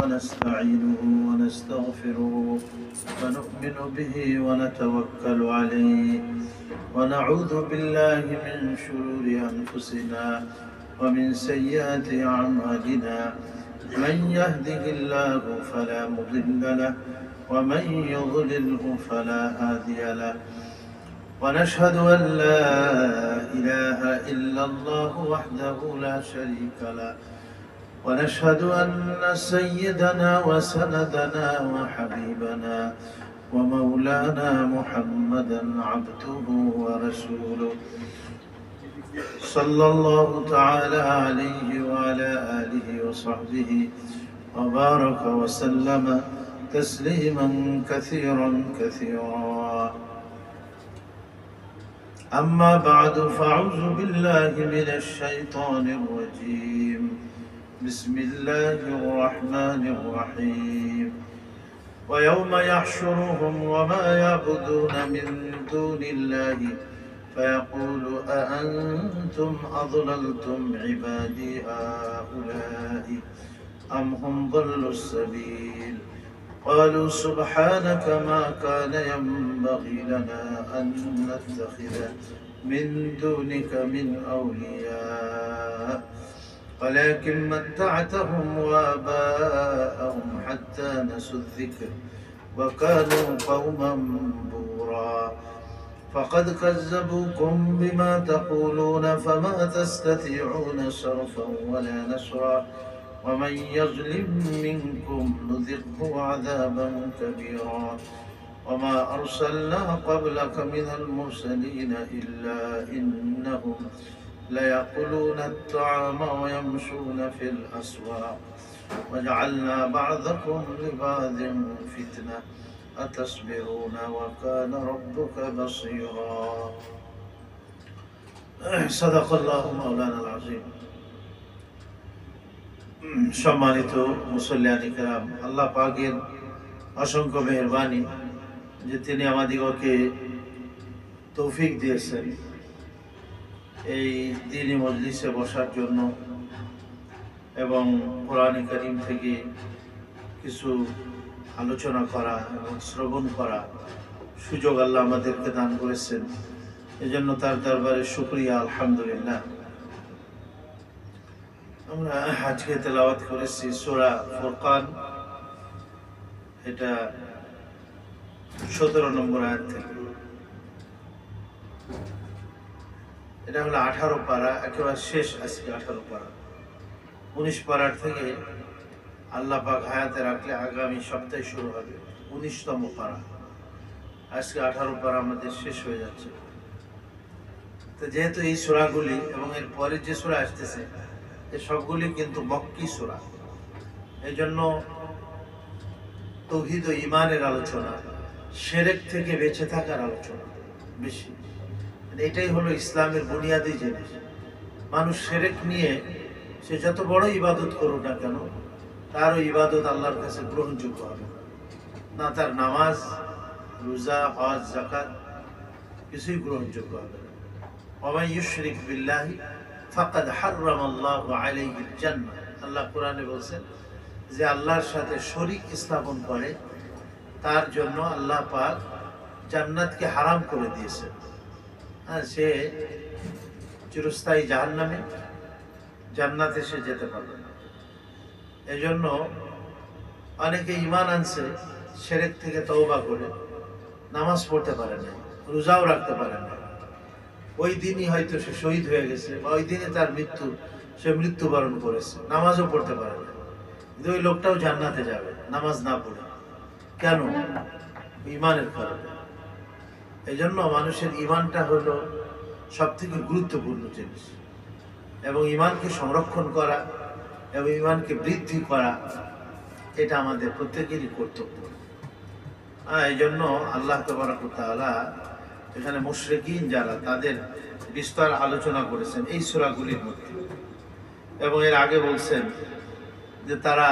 ونستعينه ونستغفره ونؤمن به ونتوكل عليه ونعوذ بالله من شرور أنفسنا ومن سيئات أعمالنا من يهده الله فلا مضل له ومن يضلله فلا هادي له ونشهد أن لا إله إلا الله وحده لا شريك له ونشهد أن سيدنا وسندنا وحبيبنا ومولانا محمدا عبده ورسوله صلى الله تعالى عليه وعلى آله وصحبه وبارك وسلم تسليما كثيرا كثيرا. أما بعد فأعوذ بالله من الشيطان الرجيم. بسم الله الرحمن الرحيم. ويوم يحشرهم وما يعبدون من دون الله فيقول أأنتم أضللتم عبادي هؤلاء أم هم ضلوا السبيل قالوا سبحانك ما كان ينبغي لنا أن نتخذ من دونك من أولياء ولكن متعتهم وآباءهم حتى نسوا الذكر وكانوا قوما بورا فقد كذبوكم بما تقولون فما تستطيعون صرفا ولا نصرا ومن يظلم منكم نذقه عذابا كبيرا وما أرسلنا قبلك من المرسلين إلا إنهم ليأكلون الطعام ويمشون في الأسواق وجعلنا بعضكم لبعض فتنة أتصبرون وكان ربك بصيرا. صدق الله مولانا العظيم. সম্মানিত মুসল্লিয়ানি কেরাম, আল্লাহ পাকের অসংখ্য মেহেরবানি যে তিনি আমাদিগকে তৌফিক দিয়েছেন এই দ্বীনি মজলিসে বসার জন্য এবং কোরআন কারীম থেকে কিছু আলোচনা করা এবং শ্রবণ করা সুযোগ আল্লাহ আমাদেরকে দান করেছেন। এজন্য তার দরবারে শুকরিয়া, আলহামদুলিল্লাহ। আমরা আজকে তেলাওয়াত করেছি সূরা ফুরকান, এটা 17 নম্বর আয়াত থেকে। এটা হলো 18 পারা, একেবারে শেষ আজকে 18 পারা। 19 পারার থেকে আল্লাহ পাক হায়াতে রাখলে আগামী সপ্তাহে শুরু হবে 19তম পারা। আজকে 18 পারা আমাদের শেষ হয়ে যাচ্ছে। তো যেহেতু এই সূরাগুলি এবং এর পরে যে সূরা আসতেছে এই সবগুলি কিন্তু মক্কি সূরা, এই জন্য তাওহীদ ও ঈমানের আলোচনা, শিরক থেকে বেঁচে থাকার আলোচনা বেশি। এটাই হলো ইসলামের বুনিয়াদি জিনিস। মানুষ শিরক নিয়ে সে যত বড় ইবাদত করুক না কেন, তারও ইবাদত আল্লাহর কাছে গ্রহণযোগ্য হবে না। তার নামাজ, রোজা, হজ, যাকাত কিছুই গ্রহণযোগ্য হবে না। ওয়া ইউশরিক বিল্লাহি ফাকাদ হারামাল্লাহু আলাইহিল জান্নাহ। আল্লাহ কোরআনে বলেন যে আল্লাহর সাথে শরীক স্থাপন করে তার জন্য আল্লাহ পাক জান্নাতকে হারাম করে দিয়েছেন। সে চিরস্থায়ী জাহান্নামে, জান্নাতে সে যেতে পারবে না। এজন্য অনেকে ঈমান আনছে, শিরক থেকে তওবা করে নামাজ পড়তে পারে না, রোজাও রাখতে পারে না। ওই দিনই হয়তো সে শহীদ হয়ে গেছে বা ওই দিনে তার মৃত্যু, সে মৃত্যুবরণ করেছে, নামাজও পড়তে পারে না, কিন্তু ওই লোকটাও জান্নাতে যাবে নামাজ না পড়ে। কেন? ঈমানের কারণে। এই জন্য মানুষের ঈমানটা হলো সব থেকে গুরুত্বপূর্ণ জিনিস, এবং ঈমানকে সংরক্ষণ করা এবং ঈমানকে বৃদ্ধি করা এটা আমাদের প্রত্যেকেরই কর্তব্য। এই জন্য আল্লাহ তাবারক ওয়া তাআলা এখানে মুশরিকিন যারা, তাদের বিস্তার আলোচনা করেছেন এই সূরাগুলির মধ্যে, এবং এর আগে বলছেন যে তারা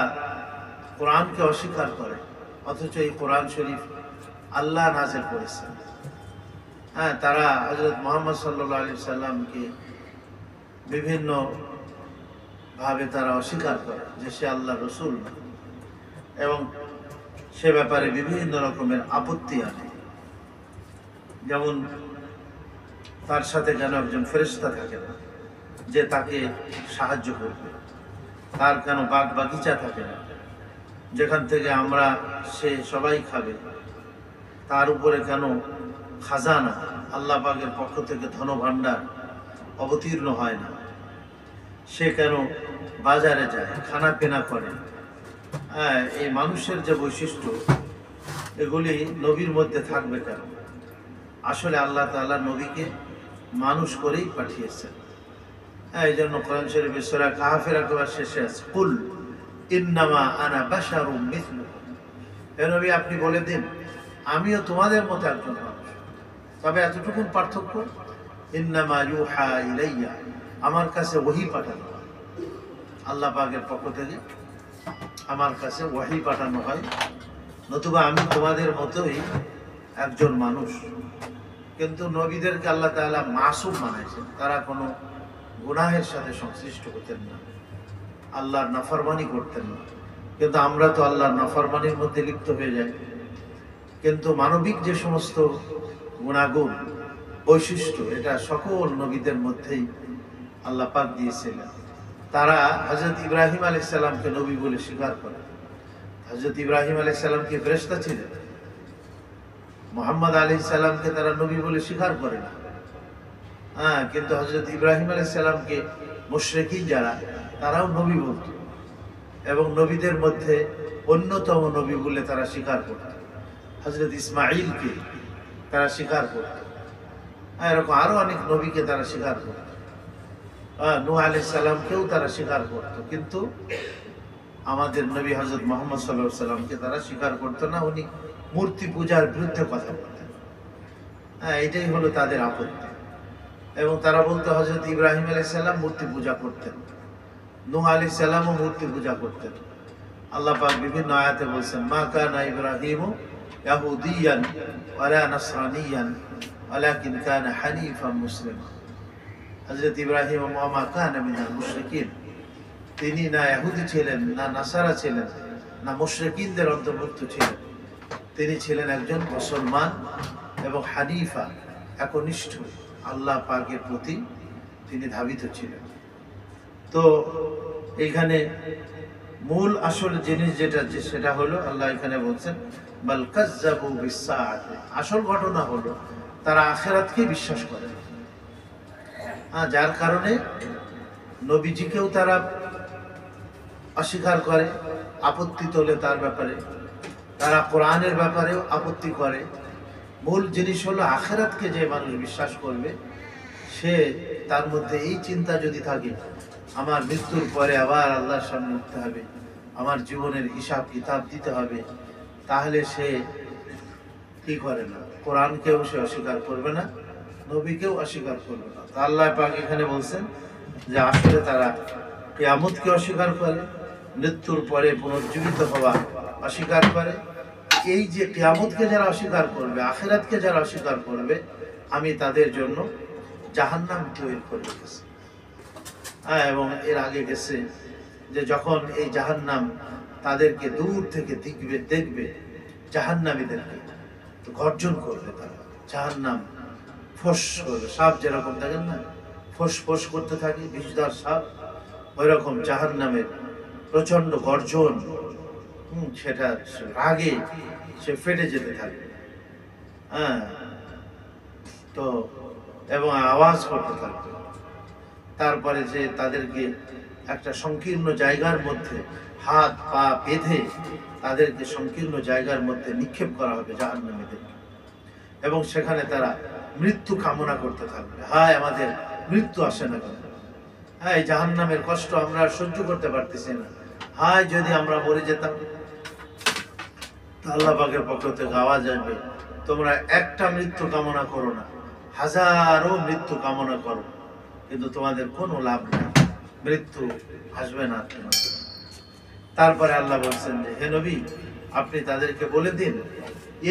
কোরআনকে অস্বীকার করে, অথচ এই কোরআন শরীফ আল্লাহ নাযিল করেছেন। তারা হযরত মুহাম্মদ সাল্লাল্লাহু আলাইহি সাল্লামকে বিভিন্ন ভাবে তারা অস্বীকার করে যে সে আল্লাহর রাসূল। এবং সে ব্যাপারে বিভিন্ন রকমের আপত্তি আনে। যেমন তার সাথে কেন একজন ফেরেশতা থাকে না যে তাকে সাহায্য করবে, তার কেন বাগ বাগিচা থাকে না যেখান থেকে আমরা সে সবাই খাবে, তার উপরে কেন খাজানা আল্লাহ পাকের পক্ষ থেকে ধনভাণ্ডার অবতীর্ণ হয় না, সে কেন বাজারে যায়, খানা পেনা করে। এই মানুষের যে বৈশিষ্ট্য এগুলি নবীর মধ্যে থাকবে কেন? আসলে আল্লাহ তাআলা নবীকে মানুষ করেই পাঠিয়েছেন। এই জন্য কোরআন শরীফের সূরা কাহফের একেবারে শেষে আছে, কুল ইন্নামা আনা বাশারুম মিসলুকুম, হে নবী আপনি বলে দিন আমিও তোমাদের মতো একজন মানুষ, তবে এতটুকুন পার্থক্য, ইন্নামা ইউহা ইলাইয়া, আমার কাছে ওহী পাঠানো হয়, আল্লাহ পাকের পক্ষ থেকে আমার কাছে ওহী পাঠানো হয়, নতুবা আমি তোমাদের মতোই একজন মানুষ। কিন্তু নবীদেরকে আল্লাহ তাআলা মাসুম বানাইছেন, তারা কোনো গুনাহের সাথে সংশ্লিষ্ট হতেন না, আল্লাহর নাফরমানি করতেন না। কিন্তু আমরা তো আল্লাহর নাফরমানির মধ্যে লিপ্ত হয়ে যাই। কিন্তু মানবিক যে সমস্ত গুণাগুণ বৈশিষ্ট্য, এটা সকল নবীদের মধ্যেই আল্লাহ পাক দিয়েছিলেন। তারা হযরত ইব্রাহিম আলাইহিস সালামকে নবী বলে স্বীকার করে। হযরত ইব্রাহিম আলাইহিস সালাম কি ফেরেশতা ছিলেন? মুহাম্মদ আলাইহিস সালামকে তারা নবী বলে স্বীকার করে না। কিন্তু হযরত ইব্রাহিম আলাইহিস সালামকে মুশরিকিন যারা, তারাও নবী বলত এবং নবীদের মধ্যে অন্যতম নবী বলে তারা স্বীকার করত। হযরত ইসমাঈলকে তারা স্বীকার করত, এরকম আরো অনেক নবীকে তারা স্বীকার করত, নূহ আলাইহিস সালামকেও তারা স্বীকার করত। কিন্তু আমাদের নবী হযরত মুহাম্মদ সাল্লাল্লাহু আলাইহি সাল্লামকে তারা স্বীকার করত না। উনি মূর্তি পূজার বিরুদ্ধে কথা বলতেন। এটাই হলো তাদের আপত্তি। এবং তারা বলতো হযরত ইব্রাহিম আলাইহিস সালাম মূর্তি পূজা করতেন, নূহ আলাইহিস সালামও মূর্তি পূজা করতেন। আল্লাহ পাক বিভিন্ন আয়াতে বলেছেন, মা কানা ইব্রাহিমু ইয়াহুদিয়ান ওয়ালা নাসরানিয়ান ওয়ালাকিন কানা হানিফান মুসলিমা। হযরত ইব্রাহিম মা কানা মিনাল মুশরিকিন, তিনি না ইহুদি ছিলেন, না নাসারা ছিলেন, না মুশরিকিনদের অন্তর্ভুক্ত ছিলেন। তিনি ছিলেন একজন মুসলমান এবং হানিফা, একনিষ্ঠ আল্লাহ পাকের প্রতি তিনি ধাবিত ছিলেন। তো এইখানে মূল আসল জিনিস যেটা, সেটা হলো আল্লাহ এখানে বলছেন বাল কাযযাবু বিসসাআত, আসল ঘটনা হলো তারা আখিরাতকে বিশ্বাস করে, যার কারণে নবীজিকেও তারা অস্বীকার করে, আপত্তি তোলে তার ব্যাপারে, তারা কোরআনের ব্যাপারেও আপত্তি করে। মূল জিনিস হলো আখিরাতকে যে মানুষ বিশ্বাস করবে, সে তার মধ্যে এই চিন্তা যদি থাকে আমার মৃত্যুর পরে আবার আল্লাহর সামনে উঠতে হবে, আমার জীবনের হিসাব কিতাব দিতে হবে, তাহলে সে কি করে না, কোরআনকেও সে অস্বীকার করবে না, নবীকেও অস্বীকার করবে না। তো আল্লাহ পাক এখানে বলছেন যে আসলে তারা কিয়ামতকে অস্বীকার করে, মৃত্যুর পরে পুনর্জীবিত হওয়া অস্বীকার করে। এই যে কিয়ামতকে যারা অস্বীকার করবে, আখিরাতকে যারা অস্বীকার করবে, আমি তাদের জন্য জাহান্নাম তৈরি করে রেখেছি। এবং এর আগে গেছে যে যখন এই জাহান্নাম তাদেরকে দূর থেকে দেখবে জাহান্নামীদেরকে, তো গর্জন করবে তারা, জাহান্নাম ফোঁস করবে, সাপ যেরকম দেখেন না ফোঁস ফোঁস করতে থাকে বিষধর সাপ, ওই রকম জাহান্নামের প্রচন্ড গর্জন, সেটা রাগে সে ফেটে যেতে থাকবে। তো এবং আওয়াজ করতে থাকবে। তারপরে যে তাদেরকে একটা সংকীর্ণ জায়গার মধ্যে হাত পা বেঁধে তাদেরকে সংকীর্ণ জায়গার মধ্যে নিক্ষেপ করা হবে জাহান্নামীদেরকে, এবং সেখানে তারা মৃত্যু কামনা করতে থাকবে, হায় আমাদের মৃত্যু আসে না কেন, এই জাহান্নামের কষ্ট আমরা আর সহ্য করতে পারতেছি না, হায় যদি আমরা মরে যেতাম। আল্লাহ পাকের পক্ষ থেকে আওয়াজ আসবে, তোমরা একটা মৃত্যু কামনা করো না, হাজারো মৃত্যু কামনা করো, কিন্তু তোমাদের কোনো লাভ নেই, মৃত্যু আসবে না। তারপরে আল্লাহ বলছেন যে হে নবী আপনি তাদেরকে বলে দিন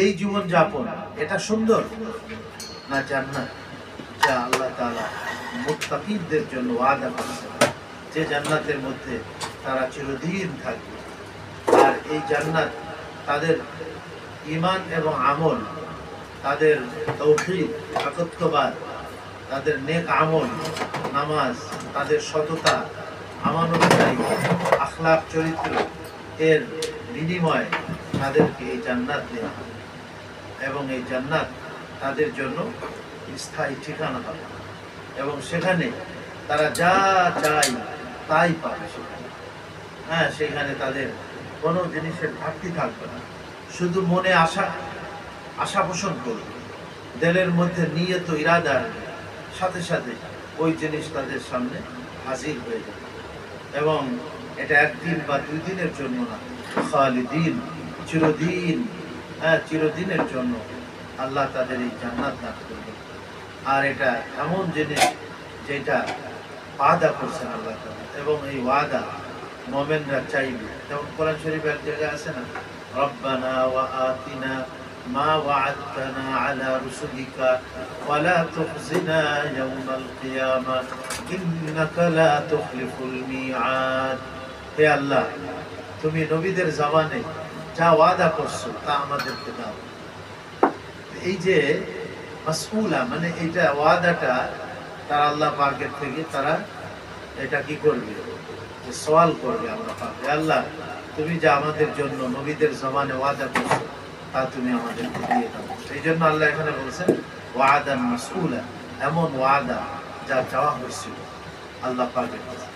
এই জীবন যাপন এটা সুন্দর না জান্নাত, যা আল্লাহ তাআলা মুত্তাকিদের জন্য ওয়াদা করেছেন, যে জান্নাতের মধ্যে তারা চিরদিন থাকবে, আর এই জান্নাত তাদের ঈমান এবং আমল, তাদের তাওহীদ একত্ববাদ, তাদের নেক আমল, নামাজ, তাদের সততা, আমানতকারী, আখলাক, চরিত্র এর বিনিময়ে তাদেরকে এই জান্নাত দেওয়া হবে এবং এই জান্নাত তাদের জন্য স্থায়ী ঠিকানা হবে এবং সেখানে তারা যা চায় তাই পাবে। সেখানে সেখানে তাদের কোনো জিনিসের ঘাটতি থাকবে না। শুধু মনে আশা পোষণ করবে, দিলের মধ্যে নিয়ত ইরাদা সাথে সাথে ওই জিনিস তাদের সামনে হাজির হয়ে যাবে এবং এটা একদিন বা 2 দিনের জন্য না, খালিদিন, চিরদিন, চিরদিনের জন্য আল্লাহ তাদের এই জান্নাত দান করবে। আর এটা এমন জিনিস যেটা ওয়াদা করছেন আল্লাহ তাআলা এবং এই ওয়াদা মুমিনরা চাইবে। যেমন কোরআন শরীফে এক জায়গায় আছে না, রব্বানা ওয়া আতিনা মা ওয়া'আদতানা আলা রুসুলিকা ওয়া লা তুখজিনা ইয়াওমাল কিয়ামাহ ইন্নাকা লা তুখলিফুল মিআদ। হে আল্লাহ, তুমি নবীদের জামানে যা ওয়াদা করছো তা আমাদেরকে দাও। এই যে মাসউলা মানে এইটা ওয়াদাটা তারা আল্লাহ পাকের থেকে তারা এটা কি করবে, যে সওয়াল করবে আল্লাহ পাক, আল্লাহ তুমি যা আমাদের জন্য নবীদের জমানে ওয়াদা করছো তা তুমি আমাদেরকে দিয়ে দাও। এই জন্য আল্লাহ এখানে বলছেন ওয়াদান মাসউলা, এমন ওয়াদা যা চাওয়া হয়েছিল আল্লাহ পাকের কাছে।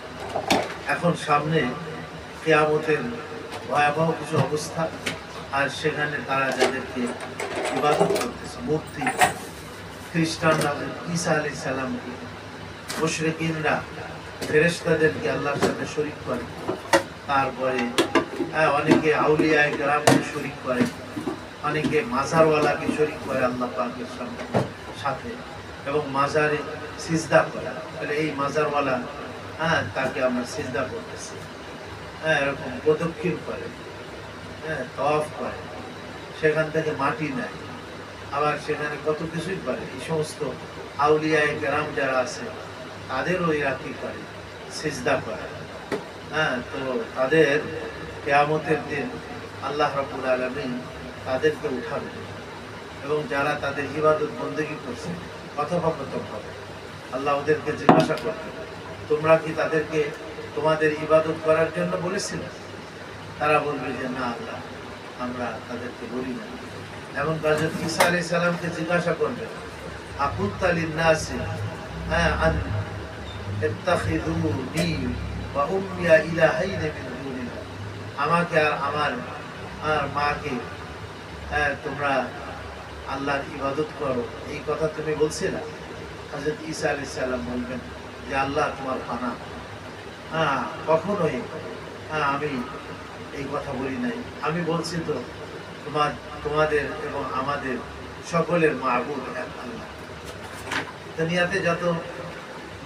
এখন সামনে কিয়ামতের ভয়াবহ কিছু অবস্থা, আর সেখানে তারা যাদেরকে ইবাদত করতেছে, মূর্তি, খ্রিস্টানরা ঈসা আলাইহিস সালামকে, মুশরিকিনরা ফেরেশতাদেরকে আল্লাহর সাথে শরীক করে, তারপরে অনেকে আউলিয়ায়ে কেরামকে শরীক করে, অনেকে মাজারওয়ালাকে শরীক করে আল্লাহ পাকের সাথে এবং মাজারে সিজদা করে। তাহলে এই মাজারওয়ালা তাকে আমরা সিজদা করতেছি, এরকম প্রদক্ষিণ করে, তওয়াফ করে, সেখান থেকে মাটি নেয়, আবার সেখানে কত কিছুই করে। এই সমস্ত আউলিয়ায়ে কেরাম যারা আছে তাদেরও এরা কি করে, সিজদা করে। তো তাদের কিয়ামতের দিন আল্লাহ রাব্বুল আলামিন তাদেরকে উঠাবে এবং যারা তাদের ইবাদত বন্দেগী করছে কথোপকথন হবে। আল্লাহ ওদেরকে জিজ্ঞাসা করবে, তোমরা কি তাদেরকে তোমাদের ইবাদত করার জন্য বলেছিলে? তারা বলবে যে না আল্লাহ, আমরা তাদেরকে বলি না। এমন হযরত ঈসা আলাইহিস সালামকে জিজ্ঞাসা করবে, আকুনতা লিন-নাসি আন ইত্তাখিযুনি ওয়া উম্মিয়া ইলাহাইন মিন দুনিল্লাহ, আমাকে আর আমার মাকে তোমরা আল্লাহর ইবাদত করো, এই কথা তুমি বলছিলে? হযরত ঈসা আলাইহিস সালাম বলবেন যে আল্লাহ তোমার পানা, কখনোই আমি এই কথা বলি নাই। আমি বলছি তো তোমাদের এবং আমাদের সকলের মাবুদ এক আল্লাহ। দুনিয়াতে যত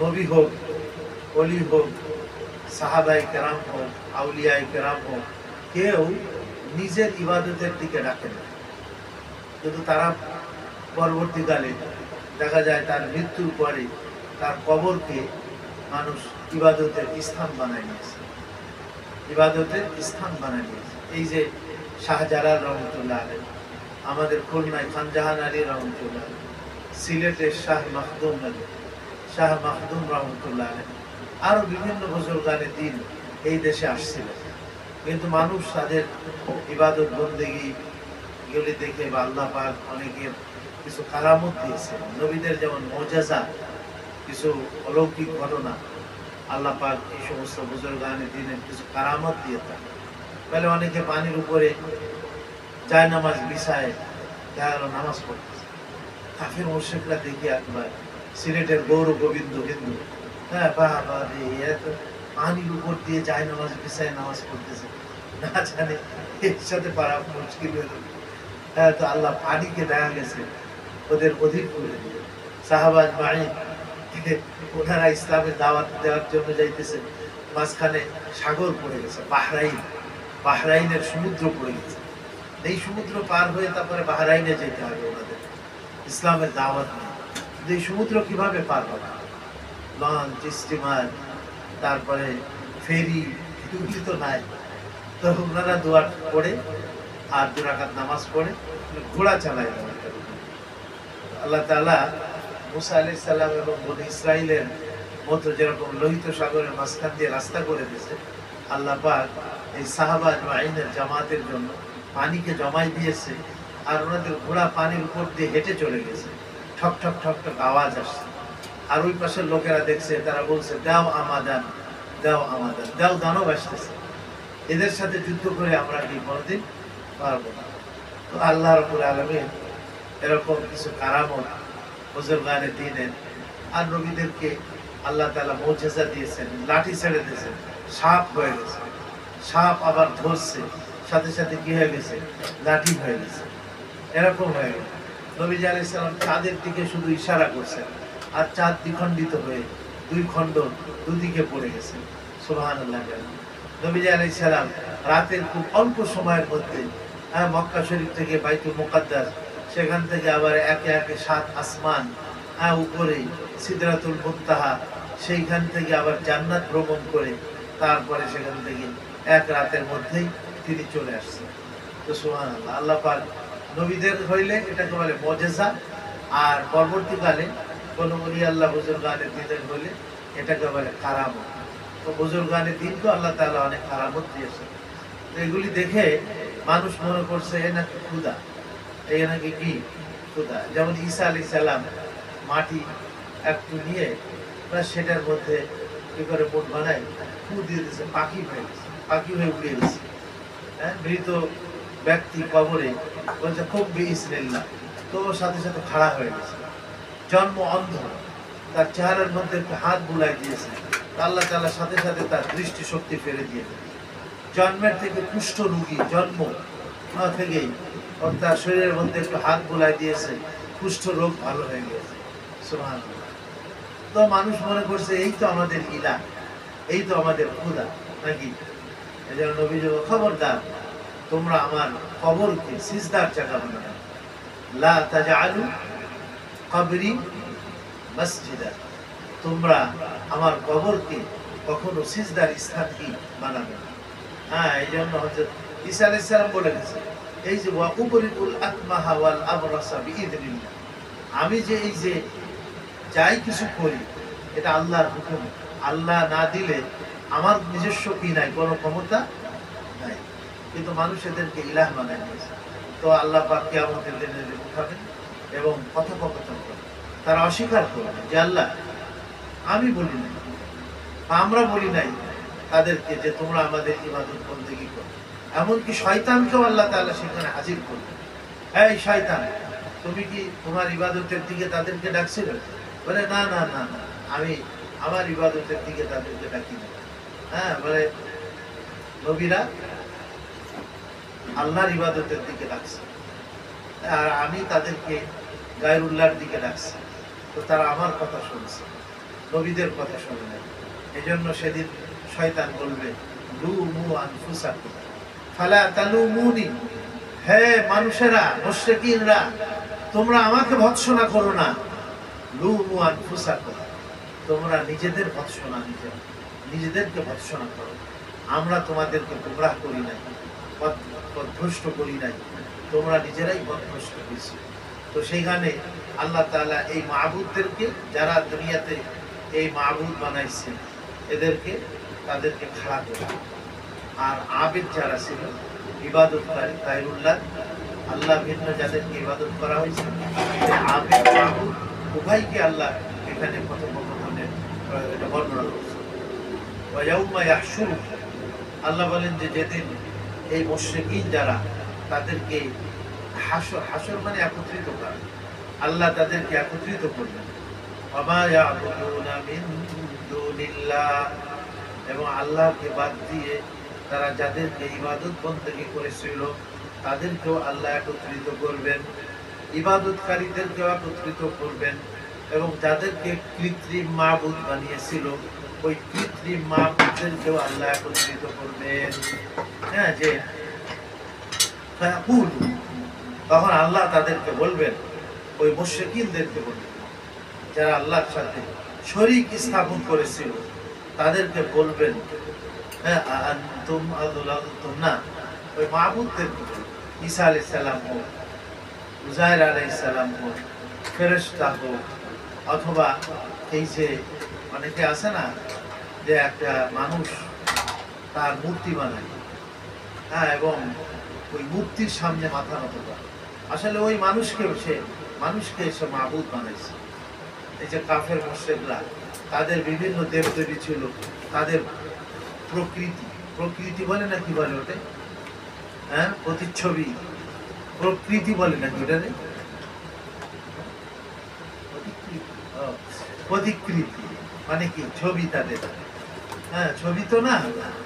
নবী হোক, ওলি হোক, সাহাবায়ে কেরাম হোক, আউলিয়ায়ে কেরাম হোক, কেউ নিজের ইবাদতের দিকে ডাকে না, কিন্তু তারা পরবর্তীকালে দেখা যায় তার মৃত্যুর পরে তার কবরকে মানুষ ইবাদতের স্থান বানায় নিয়েছে, ইবাদতের স্থান বানায় নিয়েছে। এই যে শাহজালাল রহমতুল্লাহ আলাইহি, আমাদের খুলনায় খানজাহান আলী রহমতুল্লাহ, সিলেটের শাহ মাখদুম রহমতুল্লাহ আলাইহি, আরো বিভিন্ন বুজুর্গানে দ্বীন এই দেশে আসছিলেন, কিন্তু মানুষ তাদের ইবাদত বন্দেগী এগুলি দেখে বা আল্লাহ পাক অনেকের কিছু কারামত দিয়েছে, নবীদের যেমন মুজিজা, কিছু অলৌকিক ঘটনা আল্লাহ পাক এই সমস্ত বুজুর্গানে দ্বীনের কিছু কারামত দিয়ে থাকে। বলে অনেকে পানির উপরে জায়নামাজ বিছায় দেখা গেল নামাজ পড়তেছে। কাফির মুশরিকরা দেখি একবার সিলেটের গৌর গোবিন্দ হিন্দু, বাবা রে, পানির উপর দিয়ে জায়নামাজ বিছায় নামাজ পড়তেছে, না জানে এর সাথে পারা মুশকিল হয়ে যাবে। তো আল্লাহ পানিকে দেখা গেছে ওদের অধিক করে দিয়ে সাহাবা আজমাইন ওনারা ইসলামের দাওয়াত দেওয়ার জন্য যাইতেছে, মাঝখানে সাগর পড়ে গেছে, বাহরাইনের সমুদ্র পড়ে গেছে। এই সমুদ্র পার হয়ে তারপরে বাহরাইনে যেতে হবে ওনাদের ইসলামের দাওয়াত নিয়ে। এই সমুদ্র কিভাবে পার হবে? লঞ্চ, স্টিমার, তারপরে ফেরি, এগুলি তো নাই। তো ওনারা দোয়া পড়ে আর 2 রাকাত নামাজ পড়ে ঘোড়া চালায় দেওয়া। আল্লাহ তাআলা মুসা আলাইহিস সালাম এবং বনী ইসরাইলের মতো যেরকম লোহিত সাগরের মাঝখান দিয়ে রাস্তা করে দিয়েছে, আল্লাহ পাক এই সাহাবা আজমাইনের জামাতের জন্য পানিকে জমাই দিয়েছে, আর ওনাদের ঘোড়া পানির উপর দিয়ে হেঁটে চলে গেছে। ঠক ঠক ঠক ঠক আওয়াজ আসছে, আর ওই পাশের লোকেরা দেখছে, তারা বলছে দাও আমাদান, দাও আমাদান, দাও দানব আসতেছে, এদের সাথে যুদ্ধ করে আমরা কি কোনোদিন পারবো না। তো আল্লাহ রাব্বুল আলামিন এরকম কিছু কারামত বুজুর্গানে দ্বীনের আর নবীদেরকে আল্লাহ তাআলা মুজিজা দিয়েছেন, লাঠি ছেড়ে দিয়েছেন, সাপ হয়ে গেছে, সাপ আবার ধরছে, সাথে সাথে কি হয়ে গেছে, লাঠি হয়ে গেছে, এরকম হয়ে গেছে। নবীজি আলাইহিস সালাম চাঁদের দিকে শুধু ইশারা করছেন, আর চাঁদ দ্বিখণ্ডিত হয়ে 2 খণ্ড দুদিকে পড়ে গেছে। সুবহানাল্লাহ। নবীজি আলাইহিস সালাম রাতের খুব অল্প সময়ের মধ্যে মক্কা শরীফ থেকে বাইতুল মুকাদ্দাস, সেখান থেকে আবার একে একে 7 আসমান, উপরে সিদরাতুল মুনতাহা, সেইখান থেকে আবার জান্নাত ভ্রমণ করে তারপরে সেখান থেকে এক রাতের মধ্যেই তিনি চলে আসছেন। তো সুবহানাল্লাহ। আল্লাহ পাক নবীদের হইলে এটাকে বলে মুজিজা, আর পরবর্তীকালে কোন ওলি আল্লাহ বুজুর্গানে দ্বীনের হইলে এটাকে বলে কারামত। তো বুজুর্গানে দ্বীনকে আল্লাহ তাআলা অনেক কারামত দিয়েছেন। তো এগুলি দেখে মানুষ মনে করছে এ নাকি খুদা, এই নাকি কি খুদা। যেমন ঈসা আলাইহিস সালাম মাটি একটু নিয়ে সেটার মধ্যে কি করে মুঠ বানায়, ফু দিয়ে দিয়েছে, পাখি হয়ে গেছে, পাখি হয়ে উড়ে গেছে। মৃত ব্যক্তি কবরে বলছে খুব বিসমিল্লাহ, তো সাথে সাথে খাড়া হয়ে গেছে। জন্ম অন্ধ, তার চেহারার মধ্যে একটু হাত বুলাই দিয়েছে, আল্লাহ তাআলা সাথে সাথে তার দৃষ্টি শক্তি ফিরে দিয়ে দেয়। জন্মের থেকে কুষ্ঠ রোগী, জন্ম থেকেই তার শরীরের মধ্যে একটু হাত বুলাই দিয়েছে, কুষ্ঠ রোগ ভালো হয়ে গেছে। সুবহানাল্লাহ। তো মানুষ মনে করছে এই তো আমাদের ইলাহ, এই তো আমাদের খোদা নাকি। এজন্য নবীজি খবরদার, তোমরা আমার কবরকে সিজদার জায়গা বানাবে, লা তাজআলু কবরি মসজিদা, তোমরা আমার কবরকে কখনো সিজদার স্থান কি বানাবে না। এই জন্য হযরত ঈসা আলাইহিস সালাম বলে গেছে, এই যে ওয়া উবরিউল আকমাহা ওয়াল আবরাসা বিইذনিল্লাহ, আমি যে এই যে যাই কিছু করি এটা আল্লাহর হুকুম, আল্লাহ না দিলে আমার নিজস্ব কি নাই, কোনো ক্ষমতা নাই। কিন্তু মানুষ এদেরকে ইলাহ বানায় নিয়েছে। তো আল্লাহ পাক কিয়ামতের দিনে উঠাবেন এবং কথোপকথন করবেন, তারা অস্বীকার করবে যে আল্লাহ আমি বলি নাই, আমরা বলি নাই তাদেরকে যে তোমরা আমাদের ইবাদত বন্দেগী করো। এমনকি শয়তানকেও আল্লাহ তাআলা সেখানে হাজির করবে, এই শয়তান তুমি কি তোমার ইবাদতের দিকে তাদেরকে ডাকছিলে? বলে না না না না, আমি আমার ইবাদতের দিকে তাদেরকে ডাকি না। বলে নবীরা আল্লাহর ইবাদতের দিকে ডাকছে, আর আমি তাদেরকে গায়রুল্লাহর দিকে ডাকছি। তো তারা আমার কথা শুনছে, নবীদের কথা শুনে নাই। এজন্য সেদিন শয়তান বলবে লুমু আনফুসাকুম ফালা তালুমুনি, হে মানুষেরা, মুশরিকিনরা, তোমরা আমাকে ভৎসনা করো না। লুমু আনফুসাকুম, তোমরা নিজেদের ভৎসনা, নিজেদেরকে ভৎসনা করো। আমরা তোমাদেরকে গোমরাহ করি নাই, পথভ্রষ্ট করি নাই, তোমরা নিজেরাই পথভ্রষ্ট হয়েছো। তো সেইখানে আল্লাহ তাআলা এই মাবুদদেরকে, যারা দুনিয়াতে এই মাবুদ বানাইছে, এদেরকে তাদেরকে খাড়া করে, আর আবেদ যারা ছিল ইবাদতকারী গায়রুল্লাহ, আল্লাহ ভিন্ন যাদেরকে ইবাদত করা হয়েছে, আবেদ মাবুদ উভয়কে আল্লাহ এখানে কথোপকথনে এটা বর্ণনা করছে। ওয়া ইয়াউমা ইয়াহশুরু, আল্লাহ বলেন যে যেদিন এই মুশরিকিন যারা, তাদেরকে হাসর, হাসর মানে একত্রিত করা, আল্লাহ তাদেরকে একত্রিত করবেন। ওয়া মা ইয়াবুদুনা মিন দুনিল্লাহ, এবং আল্লাহকে বাদ দিয়ে তারা যাদেরকে ইবাদত বন্দেগী করেছিল তাদেরকেও আল্লাহ একত্রিত করবেন, ইবাদতকারীদেরকেও একত্রিত করবেন, এবং যাদেরকে কৃত্রিম মাবুদ বানিয়েছিল ওই কৃত্রিম মাবুদদেরকেও আল্লাহ একত্রিত করবেন। যে তখন আল্লাহ তাদেরকে বলবেন, ওই মুশরিকিনদেরকে বলবেন যারা আল্লাহর সাথে শরীক স্থাপন করেছিল, তাদেরকে বলবেন আনতুম আযলালতুম না, ওই মাবুদদের, ঈসা আলাইহিস সালাম হোক, উযায়ের আলাইহিস সালাম হোক, ফেরেশতা হোক, অথবা এই যে অনেকে আছে না যে একটা মানুষ তার মূর্তি বানায়, হ্যাঁ, এবং ওই মূর্তির সামনে মাথা নত করে, আসলে ওই মানুষকে এসে মাবুদ বানাইছে। এই যে কাফের মুশরিকরা, তাদের বিভিন্ন দেবদেবী ছিল, তাদের প্রকৃতি বলে না, কি বলে ওটা, হ্যাঁ, প্রতিচ্ছবি, প্রকৃতি বলে নাকি ওটারে, প্রতিকৃতি মানে কি, ছবি তাদের, হ্যাঁ, ছবি তো না,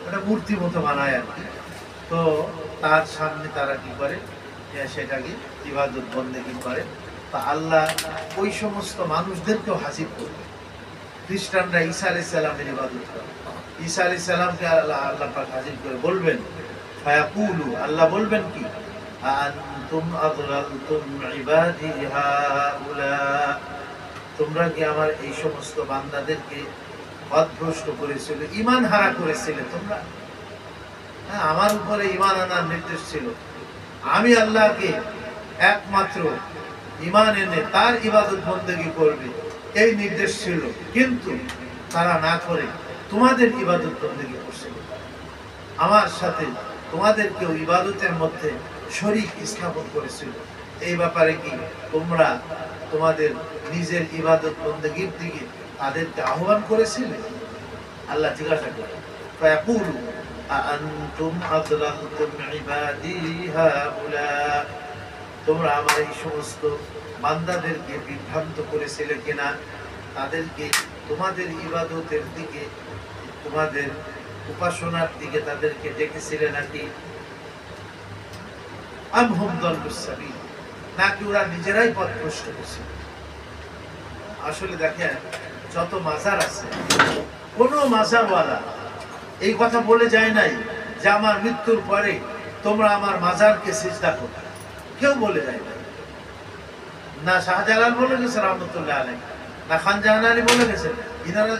ওটা মূর্তি মতো বানায় আর কি। তো তার সামনে তারা কি করে, সেটাকে ইবাদত বন্দেগী করে। তা আল্লাহ ওই সমস্ত মানুষদেরকেও হাজির করবে। খ্রিস্টানরা ঈসা আলাইহিস সালামের ইবাদত করে, ঈসা আলাইহিস সালামকে আল্লাহ পাক হাজির করে বলবেন, ফায়াকুলু, আল্লাহ বলবেন কি, আনতুম আযলালতুম ইবাদি হাউলা, তোমরা কি আমার এই সমস্ত বান্দাদেরকে পথভ্রষ্ট করেছিলে, ঈমান হারা করেছিলে তোমরা। হ্যাঁ, আমার উপরে ঈমান আনার নির্দেশ ছিল, আমি আল্লাহকে একমাত্র ঈমান এনে তার ইবাদত বন্দেগী করবে, এই নির্দেশ ছিল, কিন্তু তারা না করে তোমাদের ইবাদত বন্দেগী করছিল, আমার সাথে তোমাদেরকেও ইবাদতের মধ্যে শরীক স্থাপন করেছিল। এই ব্যাপারে কি তোমরা তোমাদের নিজের ইবাদত বন্দেগীর দিকে তাদেরকে আহ্বান করেছিলে? আল্লাহ জিজ্ঞাসা করে, ফায়াকুলু আনতুম আযলালতুম ইবাদি হাউলা, তোমরা আমার এই সমস্ত বান্দাদেরকে বিভ্রান্ত করেছিলে কিনা, তাদেরকে তোমাদের ইবাদতের দিকে, তোমাদের উপাসনার দিকে তাদেরকে ডেকেছিলে নাকি, আম হুম দাল্লুস সাবিল, নাকি ওরা নিজেরাই পথভ্রষ্ট হয়েছে। আসলে দেখেন, যত মাজার আছে, কোনো মাজারওয়ালা এই কথা বলে যায় নাই যে আমার মৃত্যুর পরে তোমরা আমার মাজারকে সিজদা করো, কেউ বলে যায় না। না শাহজালাল বলে গেছে রহমতুল্লাহ আলাইহি, না খান জাহান আলী বলে গেছে,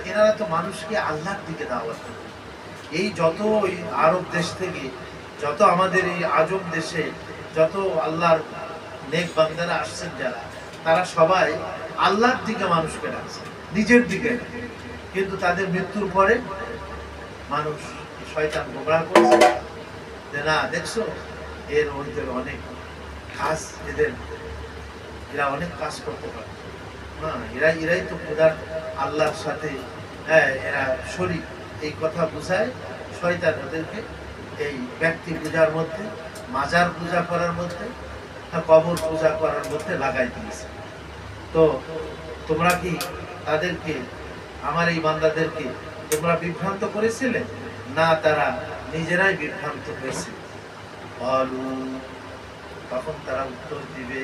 এনারা তো মানুষকে আল্লাহর দিকে দাওয়াত করে। এই যত ওই আরব দেশ থেকে, যত আমাদের এই আজম দেশে যত আল্লাহর নেক বান্দারা আসছেন যারা, তারা সবাই আল্লাহর দিকে মানুষকে ডাকছে, নিজের দিকে। কিন্তু তাদের মৃত্যুর পরে মানুষ, শয়তান গোমরাহ করেছে যে না, দেখছো এর মধ্যে অনেক কাজ, এরা অনেক কাজ করতে পারে, হ্যাঁ, এরাই তো খোদার আল্লাহর সাথে, হ্যাঁ, এরা শরীক, এই কথা বুঝায় শয়তান ওদেরকে এই ব্যক্তি পূজার মধ্যে, মাজার পূজা করার মধ্যে, কবর পূজা করার মধ্যে লাগাই দিয়েছে। তো তোমরা কি তাদেরকে, আমার এই বান্দাদেরকে তোমরা বিভ্রান্ত করেছিলে না, তারা নিজেরাই বিভ্রান্ত হয়েছে। তখন তারা উত্তর দিবে,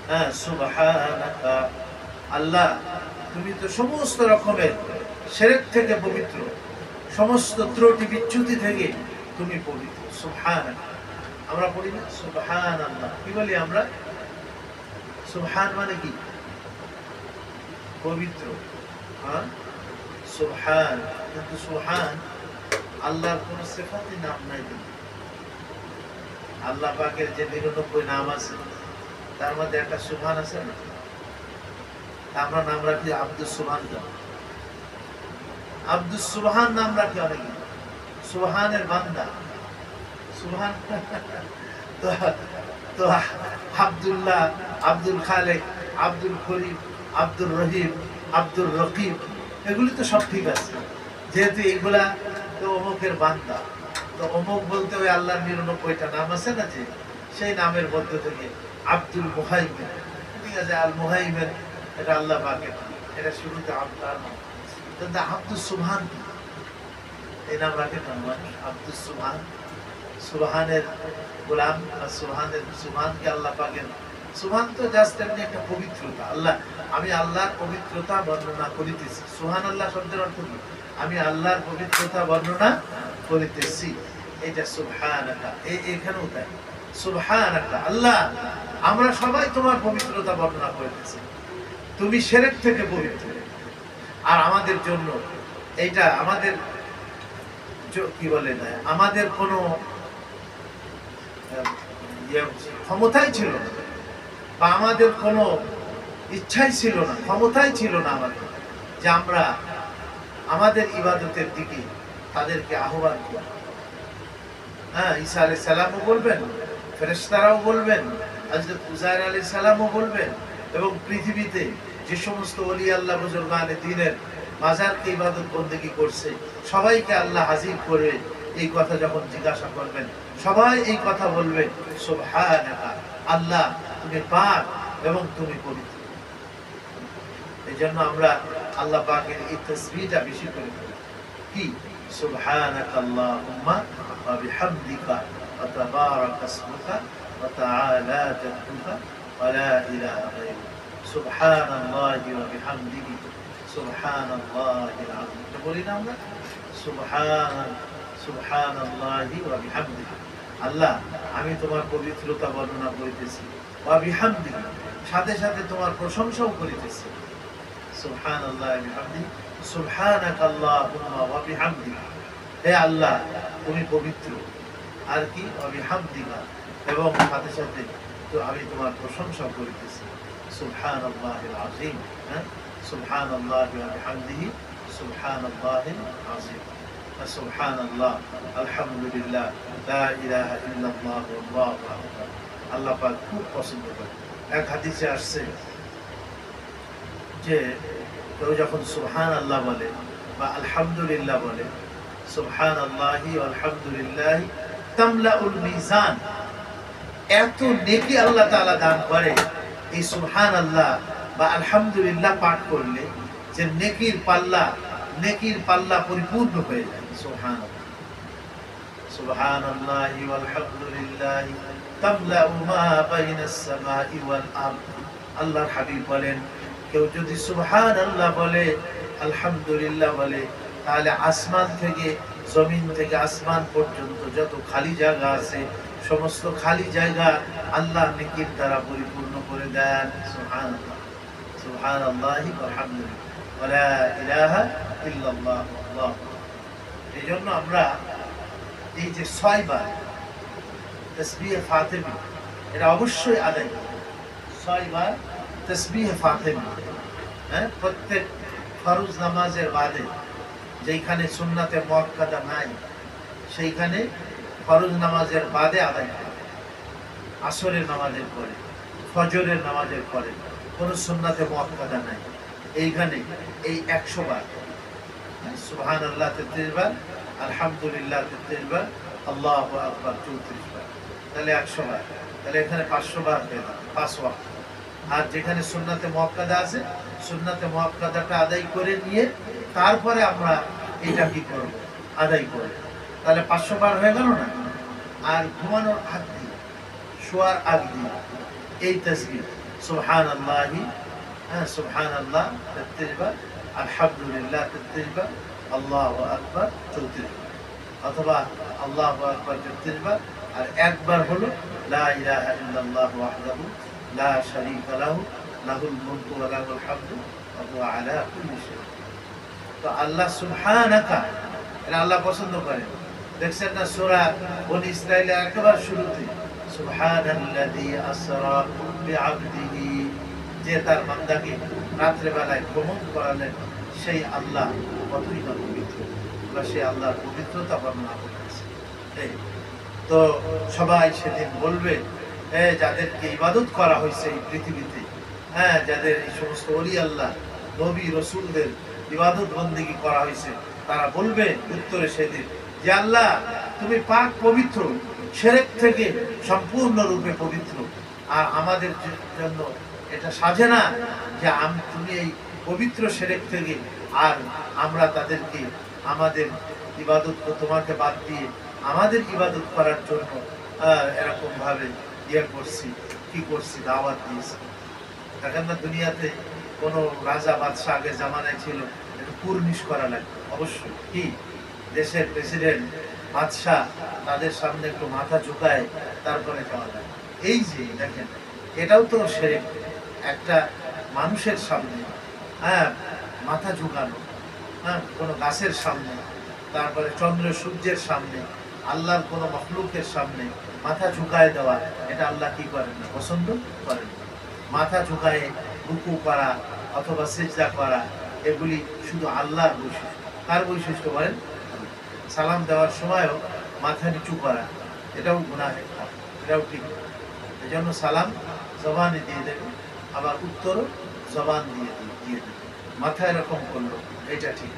হ্যাঁ, সুবহানাকা, আল্লাহ তুমি তো সমস্ত রকমের শিরক থেকে পবিত্র, সমস্ত ত্রুটি বিচ্যুতি থেকে তুমি পবিত্র। সুবহানাকা, আমরা পড়ি না সুবহানাল্লাহ, কি বলি আমরা? সুবহান মানে কি? পবিত্র, হ্যাঁ, সুবহান। কিন্তু সুবহান আল্লাহর কোন সিফাতি নাম নাই। আল্লাহ পাকের যে 99 নাম আছে, তার মধ্যে একটা সুবহান আছে না? আমরা নাম রাখি আব্দুস সুবহান। আব্দুস সুবহান নাম রাখি অনেকে, সুবহানের বান্দা, সুবহান। তো আব্দুল্লাহ, আব্দুল খালেক, আব্দুল করিম, আব্দুর রহিম, আব্দুর রকিব, এগুলি তো সব ঠিক আছে, যেহেতু এইগুলা তো অমুকের বান্দা। তো অমুক বলতে ওই আল্লাহর 99টা নাম আছে না, যে সেই নামের মধ্য থেকে আব্দুল মুহাইমিন, ঠিক আছে, আল মুহাইমিন, এটা আল্লাহ পাকের, এটা শুরুতে আল্লাহর নাম। কিন্তু আব্দুস সুবহান, এই নাম রাখে না মানুষ, আব্দুস সুবহান, সুবহানের গোলাম, আর সুবহানকে আল্লাহ পাকের, সুবহান তো জাস্ট এমনি একটা পবিত্রতা। আল্লাহ, আমি আল্লাহর পবিত্রতা বর্ণনা করিতেছি। সুবহানাল্লাহ শব্দের অর্থ কি? আমি আল্লাহর পবিত্রতা বর্ণনা করিতেছি, এটা সুবহানাকা। এখানেও তাই, সুবহানাকা, আল্লাহ আমরা সবাই তোমার পবিত্রতা বর্ণনা করিতেছি, তুমি শিরক থেকে পবিত্র। আর আমাদের জন্য এইটা, আমাদের কি বলে না, আমাদের কোনো ক্ষমতাই ছিল না, বা আমাদের কোনো ইচ্ছাই ছিল না, ক্ষমতাই ছিল না আমাদের যে আমরা আমাদের ইবাদতের দিকে তাদেরকে আহ্বান করি। হ্যাঁ, ঈসা আলাইহিস সালামও বলবেন, ফেরেশতারাও বলবেন, হযরত উযাইর আলাইহিস সালামও বলবেন, এবং পৃথিবীতে যে সমস্ত ওলি আল্লাহ বুজুর্গানে দ্বীনের মাজারকে ইবাদত বন্দেগী করছে সবাইকে আল্লাহ হাজির করে এই কথা যখন জিজ্ঞাসা করবেন, সবাই এই কথা বলবে, সুবহানাকা, আল্লাহ তুমি পাক এবং তুমি পবিত্র। এই জন্য আমরা আল্লাহ পাকের এই তাসবিহটা বেশি করে করি। কি? সুবহানাকা আল্লাহুম্মা ওয়া বিহামদিকা ওয়া তাবারাকা ইসমুকা ওয়া তাআলা জাদ্দুকা ওয়া লা ইলাহা গায়রুক। সুবহানাল্লাহি ওয়া বিহামদিহি সুবহানাল্লাহিল আযীম। বলি না আমরা সুবহানাল্লাহি ওয়া বিহামদিহি, আল্লাহ আমি তোমার পবিত্রতা বর্ণনা করিতেছি, ওয়া বিহামদিহি সাথে সাথে তোমার প্রশংসাও করিতেছি। সুবহানাল্লাহি ওয়া বিহামদিহি সুবহানাকা আল্লাহুম্মা ওয়া বিহামদিকা, হে আল্লাহ তুমি পবিত্র, আর কি ওয়া বিহামদিকা, এবং সাথে সাথে তো আমি তোমার প্রশংসা করিতেছি। সুবহানাল্লাহিল আযীম। হ্যাঁ, সুবহানাল্লাহি ওয়া বিহামদিহি সুবহানাল্লাহিল আযীম। সুবহানাল্লাহ, আলহামদুলিল্লাহ, লা ইলাহা ইল্লাল্লাহ ওয়াল্লাহু আকবার। আল্লাহ পাক খুব পছন্দ করেন। এক হাদিসে আসছে যে কেউ যখন সুবহানাল্লাহ বলে বা আলহামদুলিল্লাহ বলে, সুবহানাল্লাহি ওয়া আলহামদুলিল্লাহি তামলাউল মিজান, এত নেকি আল্লাহ তাআলা দান করে এই সুবহানাল্লাহ বা আলহামদুলিল্লাহ পাঠ করলে, যে নেকির পাল্লা পরিপূর্ণ হয়ে যায়। সুবহানাল্লাহ, সুবহানাল্লাহি ওয়া আলহামদুলিল্লাহি তামলাউ মা বাইনাস সামাই ওয়াল আরদ। আল্লাহর হাবিব বলেন, কেউ যদি সুবহানাল্লাহ বলে, আলহামদুলিল্লাহ বলে, তাহলে আসমান থেকে, জমিন থেকে আসমান পর্যন্ত যত খালি জায়গা আছে সমস্ত খালি জায়গা আল্লাহ নেকির দ্বারা পরিপূর্ণ করে দেন। সুবহানাল্লাহ, সুবহানাল্লাহি ওয়া আলহামদুলিল্লাহ ওয়া লা ইলাহা ইল্লাল্লাহ আল্লাহু। এই জন্য আমরা এই যে 6 বার তাসবিহ ফাতিমা এটা অবশ্যই আদায় করি। 6 বার তাসবিহ ফাতিমা, হ্যাঁ, প্রত্যেক ফরজ নামাজের বাদে, যেখানে সুন্নাতে মুআক্কাদা নাই সেইখানে ফরজ নামাজের বাদে আদায় করি। আসরের নামাজের পরে, ফজরের নামাজের পরে কোনো সুন্নাতে মুআক্কাদা নাই, এইখানে এই 100 বার সুবহানাল্লাহ 33 বার, আলহামদুলিল্লাহ 33 বার, আল্লাহু আকবার 34 বার, তাহলে 100 বার। তাহলে এখানে 500 বার হয়ে গেল, 5 ওয়াক্ত। আর যেখানে সুন্নাতে মুআক্কাদা আছে, সুন্নাতে মুআক্কাদাটা আদায় করে নিয়ে তারপরে আমরা এটা কি করব, আদায় করব। তাহলে 500 বার হয়ে গেল না? আর ঘুমানোর আগ দিয়ে, শোয়ার আগ দিয়ে এই তাসবিহ সুবহানাল্লাহি, হ্যাঁ, সুবহানাল্লাহ 33 বার, আলহামদুলিল্লাহ 33 বার, আল্লাহু আকবার 34 বার, অথবা আল্লাহু আকবার 33 বার, আর একবার হলো লা ইলাহা ইল্লাল্লাহু ওয়াহদাহু লা শারীকা লাহু লাহুল মুলকু ওয়া লাহুল হামদু ওয়া হুয়া আলা কুল্লি শাইইন। তো আল্লাহ সুবহানাকা, এটা আল্লাহ পছন্দ করেন। দেখছেন না সূরা বনী ইসরাঈলের একেবারে শুরুতে, সুবহানাল্লাযী আসরা বিআবদিহি, যে তার বান্দাকে রাত্রে বেলায় ভ্রমণ করালেন, সেই আল্লাহ কতই না পবিত্র, বা সেই আল্লাহর পবিত্রতা বর্ণনা করতেছে। তো সবাই সেদিন বলবে, যাদেরকে ইবাদত করা হয়েছে এই পৃথিবীতে, হ্যাঁ, যাদের এই সমস্ত ওলি আল্লাহ নবী রসুলদের ইবাদত বন্দেগী করা হয়েছে, তারা বলবে উত্তরে সেদিন যে আল্লাহ তুমি পাক পবিত্র, শিরক থেকে সম্পূর্ণরূপে পবিত্র, আর আমাদের জন্য এটা সাজে না যে তুমি এই পবিত্র শিরক থেকে আর আমরা তাদেরকে আমাদের ইবাদত তোমাকে বাদ দিয়ে আমাদের ইবাদত করার জন্য এরকম ভাবে করছি, কি করছি, দাওয়াত দিয়েছি। দেখেন না, দুনিয়াতে কোনো রাজা বাদশাহ আগে জামানায় ছিল, একটু কুর্নিশ করা লাগবে অবশ্যই। কি দেশের প্রেসিডেন্ট, বাদশাহ, তাদের সামনে একটু মাথা ঝুঁকায় তারপরে যাওয়া লাগে। এই যে দেখেন, এটাও তো শিরক, একটা মানুষের সামনে, হ্যাঁ, মাথা ঝুঁকানো, হ্যাঁ, কোনো গাছের সামনে, তারপরে চন্দ্র সূর্যের সামনে, আল্লাহর কোনো মখলুকের সামনে মাথা ঝুঁকায় দেওয়া, এটা আল্লাহ কি করেন না, পছন্দ করেন না। মাথা ঝুঁকায় রুকু করা অথবা সিজদা করা, এগুলি শুধু আল্লাহর বৈশিষ্ট্য। কার বৈশিষ্ট্য বলেন? সালাম দেওয়ার সময়ও মাথা নিচু করা, এটাও গুনাহের কাজ, এটাও ঠিক না। এই জন্য সালাম জবানে দিয়ে দেবে, আবার উত্তরও জবান দিয়ে দেবে। মাথা এরকম করলো, এটা ঠিক।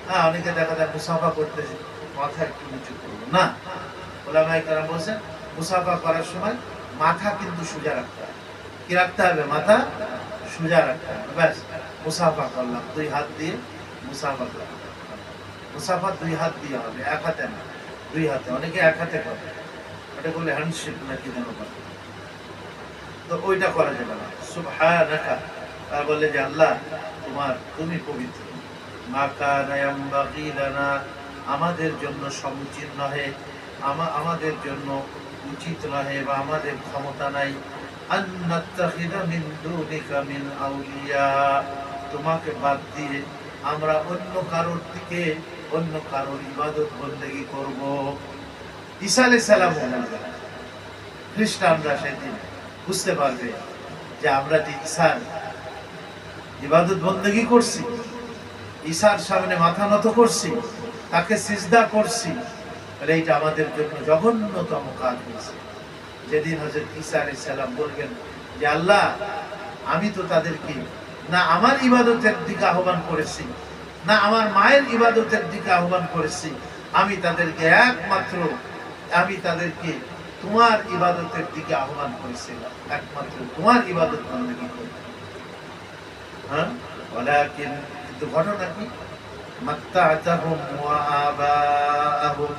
হ্যাঁ, অনেকে দেখা যায় মুসাফা করতেছে, মাথা একটু নিচু করলো না। ওলামায়ে কেরাম বলছেন মুসাফা করার সময় মাথা কিন্তু সোজা রাখতে হবে। কি রাখতে হবে? মাথা সোজা রাখতে হবে। ব্যাস, মুসাফা করলাম, দুই হাত দিয়ে মুসাফা করলাম। মুসাফা দুই হাত দিয়ে হবে, এক হাতে না, দুই হাতে। অনেকে এক হাতে করে, ওটা করলে হ্যান্ডশেক নাকি যেন করে, তো ওইটা করা যাবে না। সুবহানাকা, আর বলে যে আল্লাহ তুমি পবিত্র। মা কানা ইয়ামবাগি লানা, আমাদের জন্য সমুচিত নহে, আমাদের জন্য উচিত নহে বা আমাদের ক্ষমতা নাই, আন নাত্তাখিযা মিন দুনিকা মিন আউলিয়া, তোমাকে বাদ দিয়ে আমরা অন্য কারোর দিকে অন্য কারোর ইবাদত বন্দেগী করব। ঈসা আলাইহিস সালাম খ্রিস্টানরা সেদিন বুঝতে পারবে যে আমরা যে ঈসার ইবাদত বন্দেগী করছি, ঈসার সামনে মাথা নত করছি, তাকে সিজদা করছি, তাহলে এটা আমাদের জন্য জঘন্যতম কাজ হয়েছে। যেদিন হযরত ঈসা আলাইহিস সালাম বলবেন যে আল্লাহ, আমি তো তাদেরকে না আমার ইবাদতের দিকে আহ্বান করেছি, না আমার মায়ের ইবাদতের দিকে আহ্বান করেছি, আমি তাদেরকে তোমার ইবাদতের দিকে আহ্বান করেছিলাম, একমাত্র তোমার ইবাদত বন্দেগী করতে। হ্যাঁ, ওয়ালাকিন, কিন্তু ঘটনা কি? মাত্তা'তাহুম ওয়া আবাআহুম,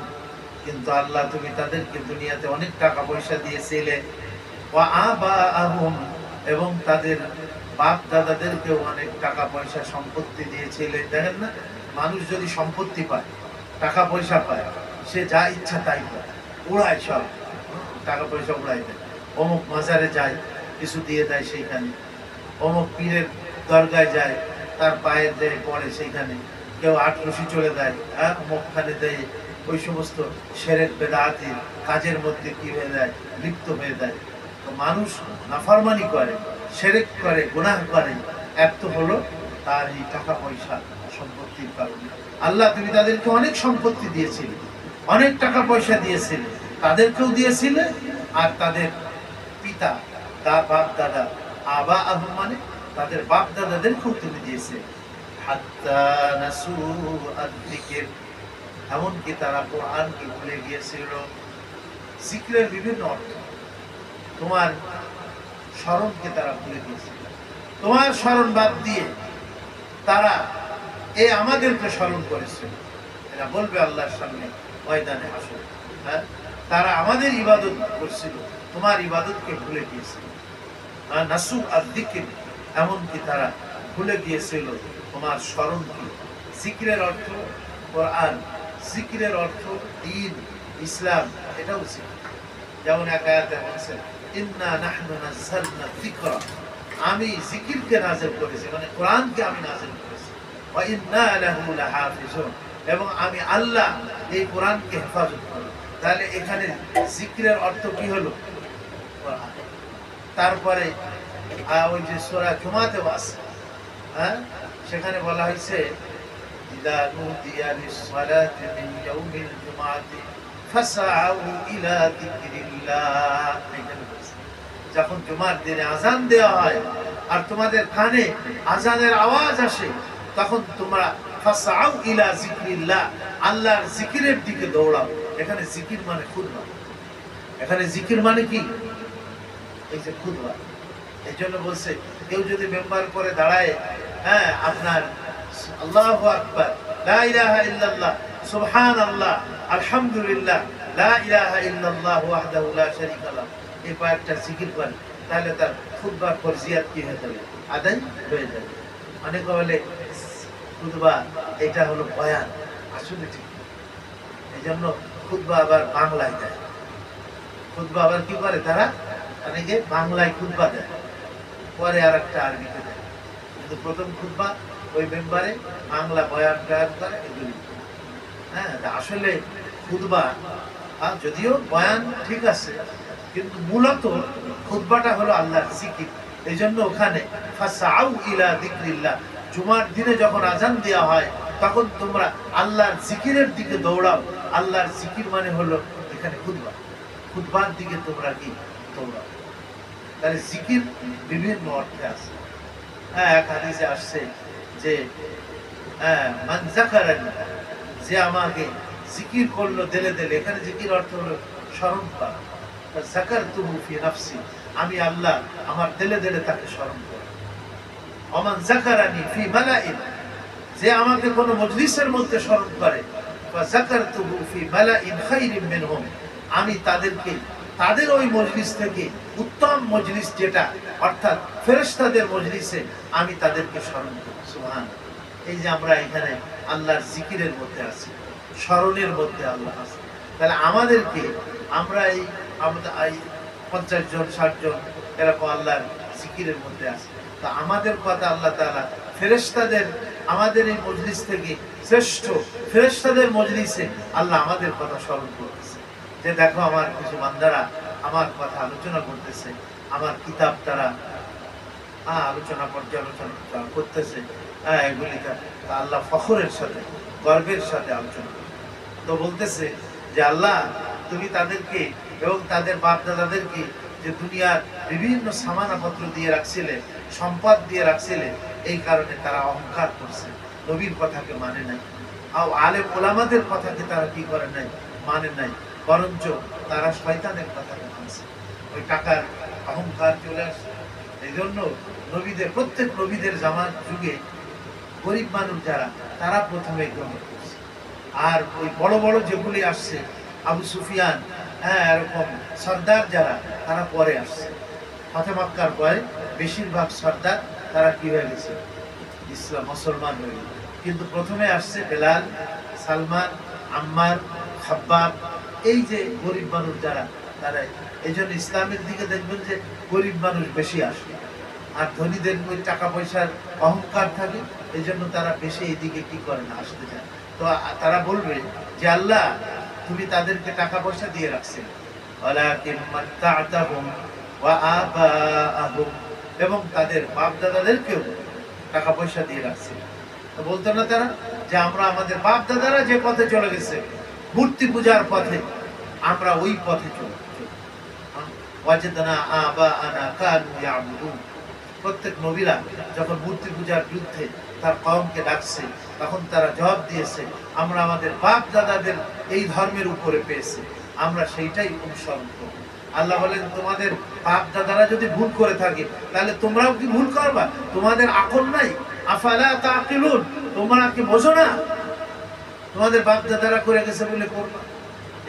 কিন্তু আল্লাহ তুমি তাদেরকে দুনিয়াতে অনেক টাকা পয়সা দিয়েছিলে, ওয়া আবাআহুম, এবং তাদের বাপ দাদাদেরকেও অনেক টাকা পয়সা সম্পত্তি দিয়েছিলে। দেখেন না, মানুষ যদি সম্পত্তি পায়, টাকা পয়সা পায়, সে যা ইচ্ছা তাই করে, উড়ায়, সব টাকা পয়সা উড়াই দেয়। অমুক মাজারে যায়, কিছু দিয়ে দেয় সেইখানে, অমুক পীরের দরগায় যায়, তার পায়ের দেয় পড়ে সেইখানে, কেউ আটরশি চলে দেয়, হ্যাঁ, অমুকখানে দেয়, ওই সমস্ত শিরক বেদাতি কাজের মধ্যে কি হয়ে যায়, লিপ্ত হয়ে যায়। তো মানুষ নাফরমানি করে, শিরক করে, গুনাহ করে, এক তো হলো তার এই টাকা পয়সা সম্পত্তির কারণে। আল্লাহ তুমি তাদেরকে অনেক সম্পত্তি দিয়েছিলে, অনেক টাকা পয়সা দিয়েছিলে, তাদেরকেও দিয়েছিলে, আর তাদের পিতা বাপ দাদা, আবা আহম মানে তাদের বাপ দাদাদেরকেও তুমি দিয়েছে। হাত্তা নাসু আয-যিকর, এমনকি তারা কোরআনকে ভুলে গিয়েছিল। জিকিরের বিভিন্ন অর্থ, তোমার স্মরণকে তারা ভুলে গিয়েছিল। তোমার স্মরণ বাদ দিয়ে তারা আমাদেরকে স্মরণ করেছিল। এরা বলবে আল্লাহর সামনে ময়দানে হাসর, হ্যাঁ, তারা আমাদের ইবাদত করছিল, তোমার ইবাদতকে ভুলে গিয়েছিল। নাসু আয-যিকর, এমনকি তারা ভুলে গিয়েছিল তোমার স্মরণকে। জিকিরের অর্থ কোরআন, জিকিরের অর্থ দ্বীন, ইসলাম, এটাও জিকির। যেমন এক আয়াতে বলছে ইন্না নাহনু নাযালনা যিকরা, আমি জিকিরকে নাযিল করেছি, মানে কোরআনকে আমি নাযিল করেছি। ওয়া ইন্না লাহু লাহাফিজুন, এবং আমি আল্লাহ এই কোরআনকে হেফাজত করি। তাহলে এখানে জিকিরের অর্থ কি হলো? কোরআন। তারপরে ওই যে সূরা জুমাতে আছে, হ্যাঁ, সেখানে বলা হয়েছে ইদা নুদিয়া লিস-সালাতি মিন ইয়াউমিল জুমআতি ফাসআউ ইলা যিকরিল্লাহ, যখন জুমার দিনে আযান দেওয়া হয় আর তোমাদের কানে আযানের আওয়াজ আসে, তখন তোমরা ফাসআউ ইলা যিকরিল্লাহ, আল্লাহর জিকিরের দিকে দৌড়াও। এখানে জিকির মানে খুতবা, এখানে জিকির মানে কি? এই যে খুতবা। এই জন্য বলছে কেউ যদি মেম্বার করে দাঁড়ায়, হ্যাঁ, আপনার আল্লাহু আকবার, লা ইলাহা ইল্লাল্লাহ, সুবহানাল্লাহ, আলহামদুলিল্লাহ, লা ইলাহা ইল্লাল্লাহু ওয়াহদাহু লা শারীকা লাহু, এই কয়েকটা জিকির করে, তাহলে তার খুতবার ফরজিয়াত কি হয়ে যাবে? আদায় হয়ে যাবে। অনেকে বলে খুতবা এটা হলো বয়ান, আসলে ঠিক। এই জন্য খুতবা আবার বাংলায় দেয়, খুতবা আবার কি করে তারা, অনেকে বাংলায় খুতবা দেয়, পরে আর একটা আরবিতে দেয়, কিন্তু প্রথম খুতবা ওই মেম্বারে বাংলা বয়ান টয়ান করে, এগুলি। হ্যাঁ, আসলে খুতবা যদিও বয়ান ঠিক আছে, কিন্তু মূলত খুতবাটা হলো আল্লাহর জিকির। এই জন্য ওখানে ফাসাউ ইলা যিকরিল্লাহ, জুমার দিনে যখন আজান দেওয়া হয় তখন তোমরা আল্লাহর জিকিরের দিকে দৌড়াও। আল্লাহর জিকির মানে হলো এখানে খুতবা, খুতবার দিকে তোমরা কি দৌড়াও। তাহলে জিকির বিভিন্ন অর্থে আছে। হ্যাঁ, এক হাদিসে আসছে যে মান যাকারানি, যে আমাকে জিকির করলো দিলে দিলে, এখানে জিকির অর্থ হলো স্মরণ করা। যাকারতুহু ফি নাফসি, আমি আল্লাহ আমার দিলে দিলে তাকে স্মরণ করি। ওমান যাকারানি ফি মালাইন, যে আমাকে কোনো মজলিসের মধ্যে স্মরণ করে, ফাযাকারতুহু ফি মালাইন খায়রিন মিনহুম, আমি তাদেরকে তাদের ওই মজলিস থেকে উত্তম মজলিস যেটা অর্থাৎ ফেরেশতাদের মজলিসে আমি তাদেরকে স্মরণ করি। সুবহানাল্লাহ। এই যে আমরা এখানে আল্লাহর জিকিরের মধ্যে আছি, স্মরণের মধ্যে আল্লাহ আছে। তাহলে আমাদেরকে আমরা এই 50 জন 60 জন এরকম আল্লাহর জিকিরের মধ্যে আছে। তা আমাদের কথা আল্লাহ তাআলা ফেরেশতাদের আমাদের এই মজলিস থেকে শ্রেষ্ঠ ফেরেশতাদের মজলিসে আল্লাহ আমাদের কথা স্মরণ করতেছে, যে দেখো আমার কিছু বান্দারা আমার কথা আলোচনা করতেছে, আমার কিতাব তারা আলোচনা পর্যালোচনা করতেছে। এগুলিকে আল্লাহ ফখরের সাথে গর্বের সাথে আলোচনা করে। তো বলতেছে যে আল্লাহ তুমি তাদেরকে এবং তাদের বাপ দাদাদেরকে যে দুনিয়ার বিভিন্ন সামানাপত্র দিয়ে রাখছিলে, সম্পদ দিয়ে রাখছিলে, এই কারণে তারা অহংকার করছে, নবীর কথাকে মানে নাই। আলেম ওলামাদের কথাকে তারা কি করে নাই, মানে নাই, বরঞ্চ তারা শয়তানের কথাকে মানছে। ওই টাকার অহংকার চলে আসছে। এই জন্য নবীদের প্রত্যেক নবীদের জামাত যুগে গরিব মানুষ যারা তারা প্রথমে গ্রহণ করছে। আর ওই বড় বড় যেগুলি আসছে আবু সুফিয়ান, এরকম সর্দার যারা, তারা পরে আসছে। ফাতে মক্কার পরে বেশিরভাগ সর্দার তারা কি হয়ে গেছে, ইসলাম মুসলমান হয়ে গেছে। কিন্তু প্রথমে আসছে বেলাল, সালমান, আম্মার, খাব্বাব, এই যে গরিব মানুষ যারা, তারা এই জন্য ইসলামের দিকে দেখবেন যে গরিব মানুষ বেশি আসে। আর ধনীদের ওই টাকা পয়সার অহংকার থাকে, এই জন্য তারা বেশি এইদিকে কি করে না, আসতে চায়। তো তারা বলবে যে আল্লাহ তুমি তাদেরকে টাকা পয়সা দিয়ে রাখছেন, এবং তাদের বাপ দাদাদেরকেও টাকা পয়সা দিয়ে রাখছে। তো বলতো না তারা যে আমরা আমাদের বাপ দাদারা যে পথে চলে গেছে মূর্তি পূজার পথে, আমরা ওই পথে চলে। প্রত্যেক নবীরা যখন মূর্তি পূজার বিরুদ্ধে তার কওমকে ডাকছে, তখন তারা জবাব দিয়েছে আমরা আমাদের বাপ দাদাদের এই ধর্মের উপরে পেয়েছি, আমরা সেইটাই অনুসরণ করব। আল্লাহ বলেন তোমাদের বাপ দাদারা যদি ভুল করে থাকে তাহলে তোমরাও কি ভুল করবা? তোমাদের আকল নাই? আফালা তাকিলুন, তোমরা কি বোঝো না? তোমাদের বাপ দাদারা করে গেছে বলে করবা।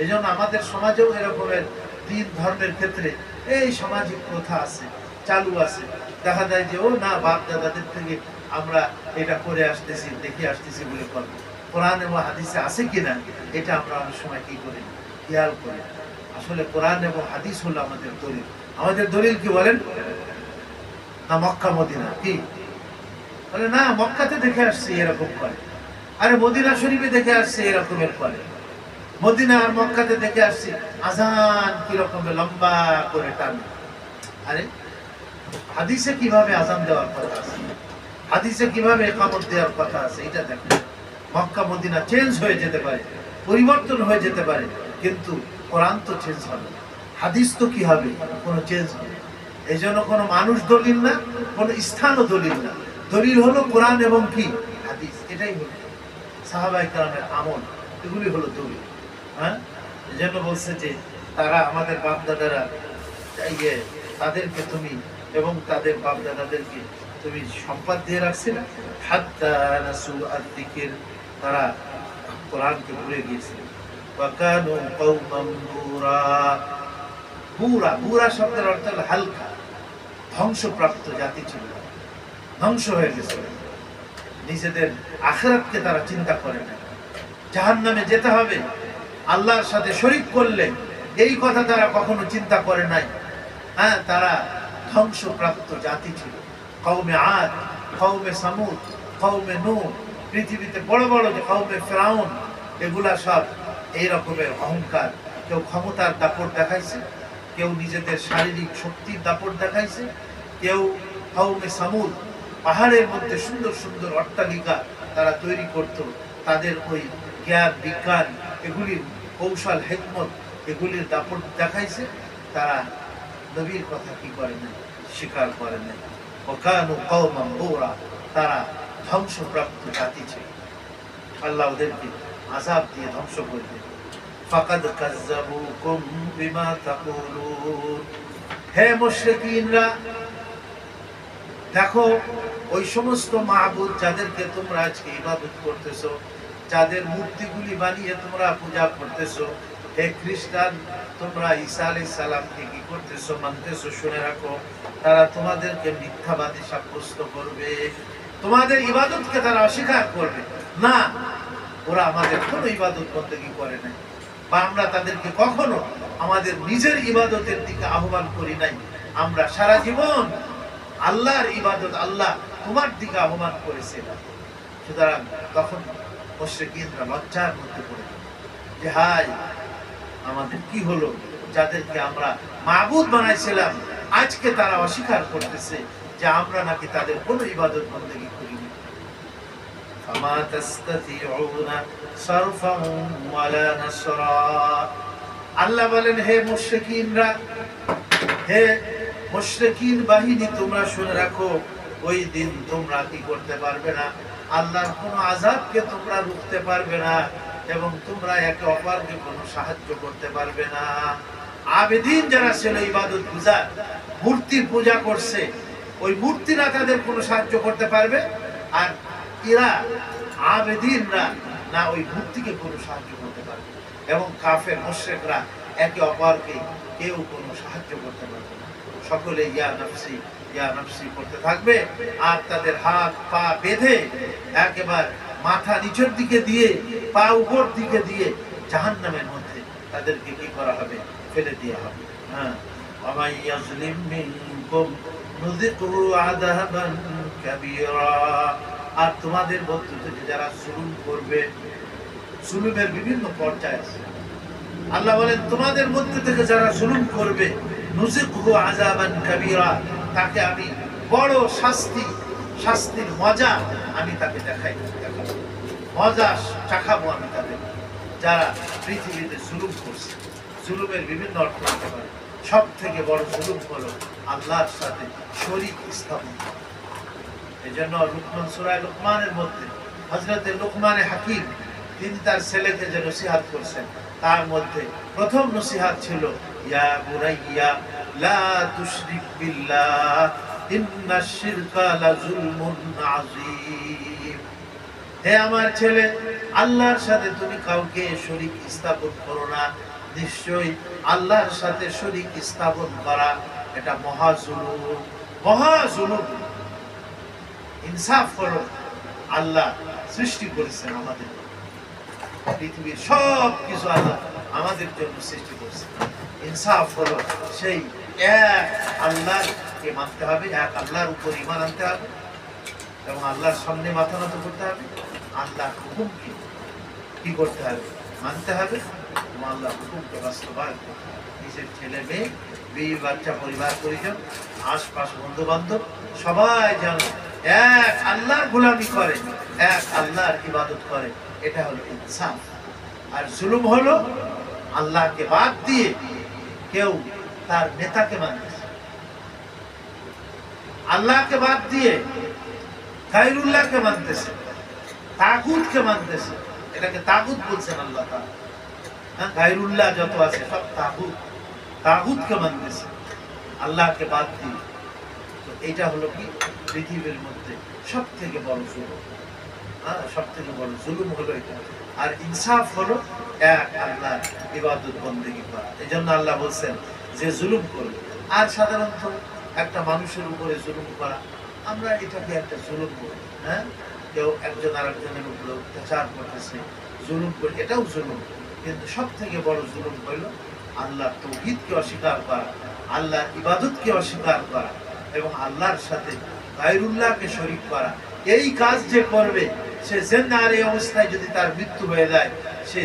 এই জন্য আমাদের সমাজেও এরকমের দিন ধর্মের ক্ষেত্রে এই সামাজিক প্রথা আছে, চালু আছে। দেখা যায় যে ও না, বাপ দাদাদের থেকে আমরা এটা করে আসতেছি, দেখে আসতেছি বলে করবো। কোরআন এবং হাদিসে আছে কিনা এটা আমরা অনেক সময় কি করি, খেয়াল করি। আসলে কোরআন এবং হাদিস হলো আমাদের দলিল। আমাদের দলিল কি বলেন না? মক্কা মদিনা কি বলে না, মক্কাতে দেখে আসছি এরকম করে, আরে মদিনা শরীফে দেখে আসছে এরকমের করে। মদিনা আর মক্কাতে দেখে আসছি আজান কিরকম লম্বা করে টানে। আরে হাদিসে কিভাবে আজান দেওয়ার কথা আছে, হাদিসে কিভাবে ইকামত দেওয়ার কথা আছে, এটা দেখেন। মক্কা মদিনা চেঞ্জ হয়ে যেতে পারে, পরিবর্তন হয়ে যেতে পারে, কিন্তু কোরআন তো চেঞ্জ হবে, হাদিস তো কি হবে, কোনো চেঞ্জ হবে। এই জন্য কোনো মানুষ দলিল না, কোনো স্থানও দলিল না। দলিল হলো কোরআন এবং কি হাদিস, এটাই হলো সাহাবায়ে কেরামের আমল, এগুলি হলো দলিল। এই জন্য বলছে যে তারা আমাদের বাপ দাদারা তাদেরকে তুমি এবং তাদের বাপ দাদাদেরকে তুমি সম্পদ দিয়ে রাখছিলে। হাত্তা নাসু আয-যিকির, তারা কোরআনকে ভুলে গিয়েছিল। ওয়া কানু কওমান বুরা, বুরা, বুরা শব্দের অর্থ হলো হালকা, ধ্বংসপ্রাপ্ত জাতি ছিল, ধ্বংস হয়ে গেছে। নিজেদের আখিরাতকে তারা চিন্তা করে না, জাহান্নামে যেতে হবে, আল্লাহর সাথে শরীক করলে এই কথা তারা কখনো চিন্তা করে নাই। তারা ধ্বংসপ্রাপ্ত জাতি ছিল। কওমে আদ, কওমে সামুদ, কওমে নূহ, পৃথিবীতে বড় বড় যে কওমে ফিরাউন, এগুলা সব এই রকমের অহংকার। কেউ ক্ষমতার দাপট দেখাইছে, কেউ নিজেদের শারীরিক শক্তির দাপট দেখাইছে, কেউ কওমে সামুদ পাহাড়ের মধ্যে সুন্দর সুন্দর অট্টালিকা তারা তৈরি করত, তাদের ওই জ্ঞান বিজ্ঞান এগুলির কৌশল হিকমত এগুলির দাপট দেখাইছে। তারা নবীর কথা কি করে না, স্বীকার করে না। ওয়াকানু কওমান বুরা, তারা ধ্বংসপ্রাপ্ত জাতি ছিল। আল্লাহ ওদেরকে আযাব দিয়ে ধ্বংস করে দিল। ফাকাদ কাযযাবুকুম বিমা তাকুলুন, হে মুশরিকিনরা, দেখো ওই সমস্ত মাবুদ যাদেরকে তোমরা আজকে ইবাদত করতেছো, যাদের মূর্তিগুলি বানিয়ে তোমরা পূজা করতেছো, হে খ্রিস্টান, তোমরা ঈসা আলাইহিস সালামকে কি করতেছো, মানতেছো, শুনে রাখো, তারা তোমাদেরকে মিথ্যাবাদী সাব্যস্ত করবে, তোমাদের ইবাদতকে তারা অস্বীকার করবে। না, ওরা আমাদের কোনো ইবাদত বন্দেগী করে নাই, বা আমরা তাদেরকে কখনো আমাদের নিজের ইবাদতের দিকে আহ্বান করি নাই। আমরা সারা জীবন আল্লাহর ইবাদত, আল্লাহ তোমার দিকে আহ্বান করেছিলাম। সুতরাং তখন মুশরিকিনরা লজ্জার মধ্যে পড়ে গেল যে হায়, আমাদের কি হলো, যাদেরকে আমরা মাবুদ বানাইছিলাম আজকে তারা অস্বীকার করতেছে যে আমরা নাকি তাদের কোনো ইবাদত বন্দেগী করিনি। ফামা তাস্তাতিউনা সারফান ওয়ালা নাসরা, আল্লাহ বলেন হে মুশরিকিনরা, হে মুশরিকিন বাহিনী, তোমরা শুনে রাখো, ওই দিন তোমরা কি করতে পারবে না, আল্লাহর কোন আযাবকে তোমরা রুখতে পারবে না, এবং তোমরা একে অপরকে কোনো সাহায্য করতে পারবে না। আবেদিন যারা ছিল, ইবাদত গুজার, মূর্তি পূজা করছে, ওই মূর্তিরা তাদের কোনো সাহায্য করতে পারবে, আর এরা আবেদিনরা না ওই মূর্তিকে কোনো সাহায্য করতে পারবে। এবং কাফের মুশরিকরা একে অপরকে কেউ কোনো সাহায্য করতে পারবে না। সকলে ইয়া নফসি ইয়া নফসি করতে থাকবে, আর তাদের হাত পা বেঁধে একেবারে মাথা নিচের দিকে দিয়ে পা উপর দিকে দিয়ে জাহান্নামের মধ্যে তাদেরকে কি করা হবে, ফেলে দেওয়া হবে। হ্যাঁ, ওয়ামাই ইয়াজলিম মিনকুম নুযিকুহু আযাবান কাবীরা, আর তোমাদের মধ্য থেকে যারা জুলুম করবে, জুলুমের বিভিন্ন পর্যায় আছে। আল্লাহ বলেন তোমাদের মধ্যে থেকে যারা জুলুম করবে, নুযিকুহু আযাবান কাবীরা, তাকে আমি বড় শাস্তি, শাস্তির মজা আমি তাকে দেখাবো, মজা চাখাবো আমি তাদের, যারা পৃথিবীতে জুলুম করছে। জুলুমের বিভিন্ন অর্থ হতে পারে, সব থেকে বড় জুলুম হলো আল্লাহর সাথে শরীক স্থাপন। এই জন্য লুকমান, সূরা লুকমানের মধ্যে হযরতে লুকমানে হাকিম তিনি তার ছেলেকে যে নসিহত করছেন, তার মধ্যে প্রথম নসিহত ছিল ইয়া বুনাইয়া লা তুশরিক বিল্লাহ ইন্নাশ শিরকা লাযুলমুন আযীম, হে আমার ছেলে, আল্লাহর সাথে তুমি কাউকে শরীক স্থাপন করো না, নিশ্চয়ই আল্লাহর সাথে শরীক স্থাপন করা এটা মহা জুলুম, মহা জুলুম। ইনসাফ করো, আল্লাহ সৃষ্টি করেছেন আমাদের, পৃথিবীর সব কিছু আল্লাহ আমাদের জন্য সৃষ্টি করেছেন। ইনসাফ হলো সেই এক আল্লাহকে মানতে হবে, এক আল্লাহর উপর ঈমান আনতে হবে, এবং আল্লাহর সামনে মাথা নত করতে হবে। আল্লাহর হুকুমকে কি করতে হবে, মানতে হবে, এবং আল্লাহর হুকুমকে বাস্তবায়ন করতে হবে। নিজের ছেলে মেয়ে, বিবি বাচ্চা, পরিবার পরিজন, আশপাশ বন্ধু বান্ধব সবাই যেন এক আল্লাহর গোলামি করে, এক আল্লাহর ইবাদত করে, এটা হলো ইনসাফ। আর জুলুম হলো আল্লাহকে বাদ দিয়ে কেউ তার নেতাকে মানতেছে, আল্লাহকে বাদ দিয়ে গায়রুল্লাহকে মানতেছে, তাগুতকে মানতেছে, এটাকে তাগুত বলছেন আল্লাহ তাআলা। হ্যাঁ, গায়রুল্লাহ যত আছে সব তাগুত, তাগুতকে মানতেছে আল্লাহকে বাদ দিয়ে। তো এটা হলো কি পৃথিবীর মধ্যে সব থেকে বড় জুলুম। হ্যাঁ, সব থেকে বড় জুলুম হলো এটা। আর ইনসাফ হলো এক আল্লাহর ইবাদত বন্দেগী করা। এই জন্য আল্লাহ বলছেন যে জুলুম করবে। আর সাধারণত একটা মানুষের উপরে জুলুম করা, আমরা এটাকে একটা জুলুম করি। হ্যাঁ, কেউ একজন আরেকজনের উপরে অত্যাচার করতেছে, জুলুম করে, এটাও জুলুম। কিন্তু সব থেকে বড় জুলুম হইল আল্লাহর তাওহীদকে অস্বীকার করা, আল্লাহর ইবাদতকে অস্বীকার করা, এবং আল্লাহর সাথে গায়রুল্লাহকে শরীক করা। এই কাজ যে করবে, সে জিন্দার এই অবস্থায় যদি তার মৃত্যু হয়ে যায়, সে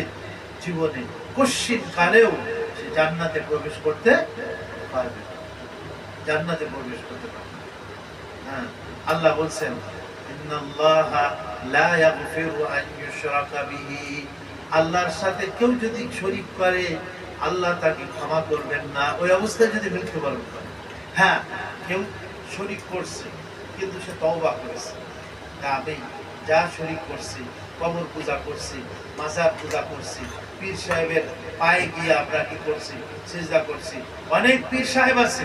জীবনে কশ্চিন কালেও সে জান্নাতে প্রবেশ করতে পারবে, জান্নাতে প্রবেশ করতে পারবে। হ্যাঁ, আল্লাহ বলছেন ইন্নাল্লাহা লা ইয়াগফিরু আন ইউশরাকা বিহি, আল্লাহর সাথে কেউ যদি শরীক করে আল্লাহ তাকে ক্ষমা করবেন না, ওই অবস্থায় যদি মৃত্যুবরণ করে। হ্যাঁ, কেউ শরীক করছে কিন্তু সে তওবা করেছে, আমি যা শরীক করছি, কবর পূজা করছি, মাজার পূজা করছি, পীর সাহেবের পায়ে গিয়ে আমরা কি করছি, সিজদা করছি। অনেক পীর সাহেব আছে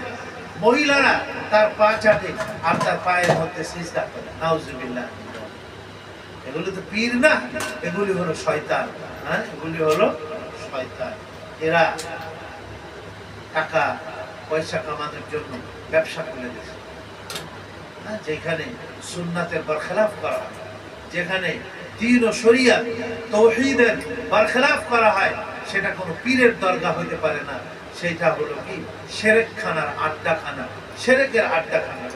মহিলারা তার পা চাটে আর তার পায়ের মধ্যে সিজদা করে, নাউজুবিল্লাহ। এগুলো তো পীর না, এগুলি হলো শয়তান। হ্যাঁ, এগুলি হলো শয়তান। এরা টাকা পয়সা কামানোর জন্য ব্যবসা করে দিয়েছে, যেখানে সুন্নাতের বরখেলাফ করা হয়, যেখানে দ্বীন ও শরিয়ত তাওহীদের বরখেলাফ করা হয়, সেটা কোনো পীরের দরগা হতে পারে না। সেটা হলো কি শিরকখানার আড্ডাখানা, শিরকের আড্ডাখানা,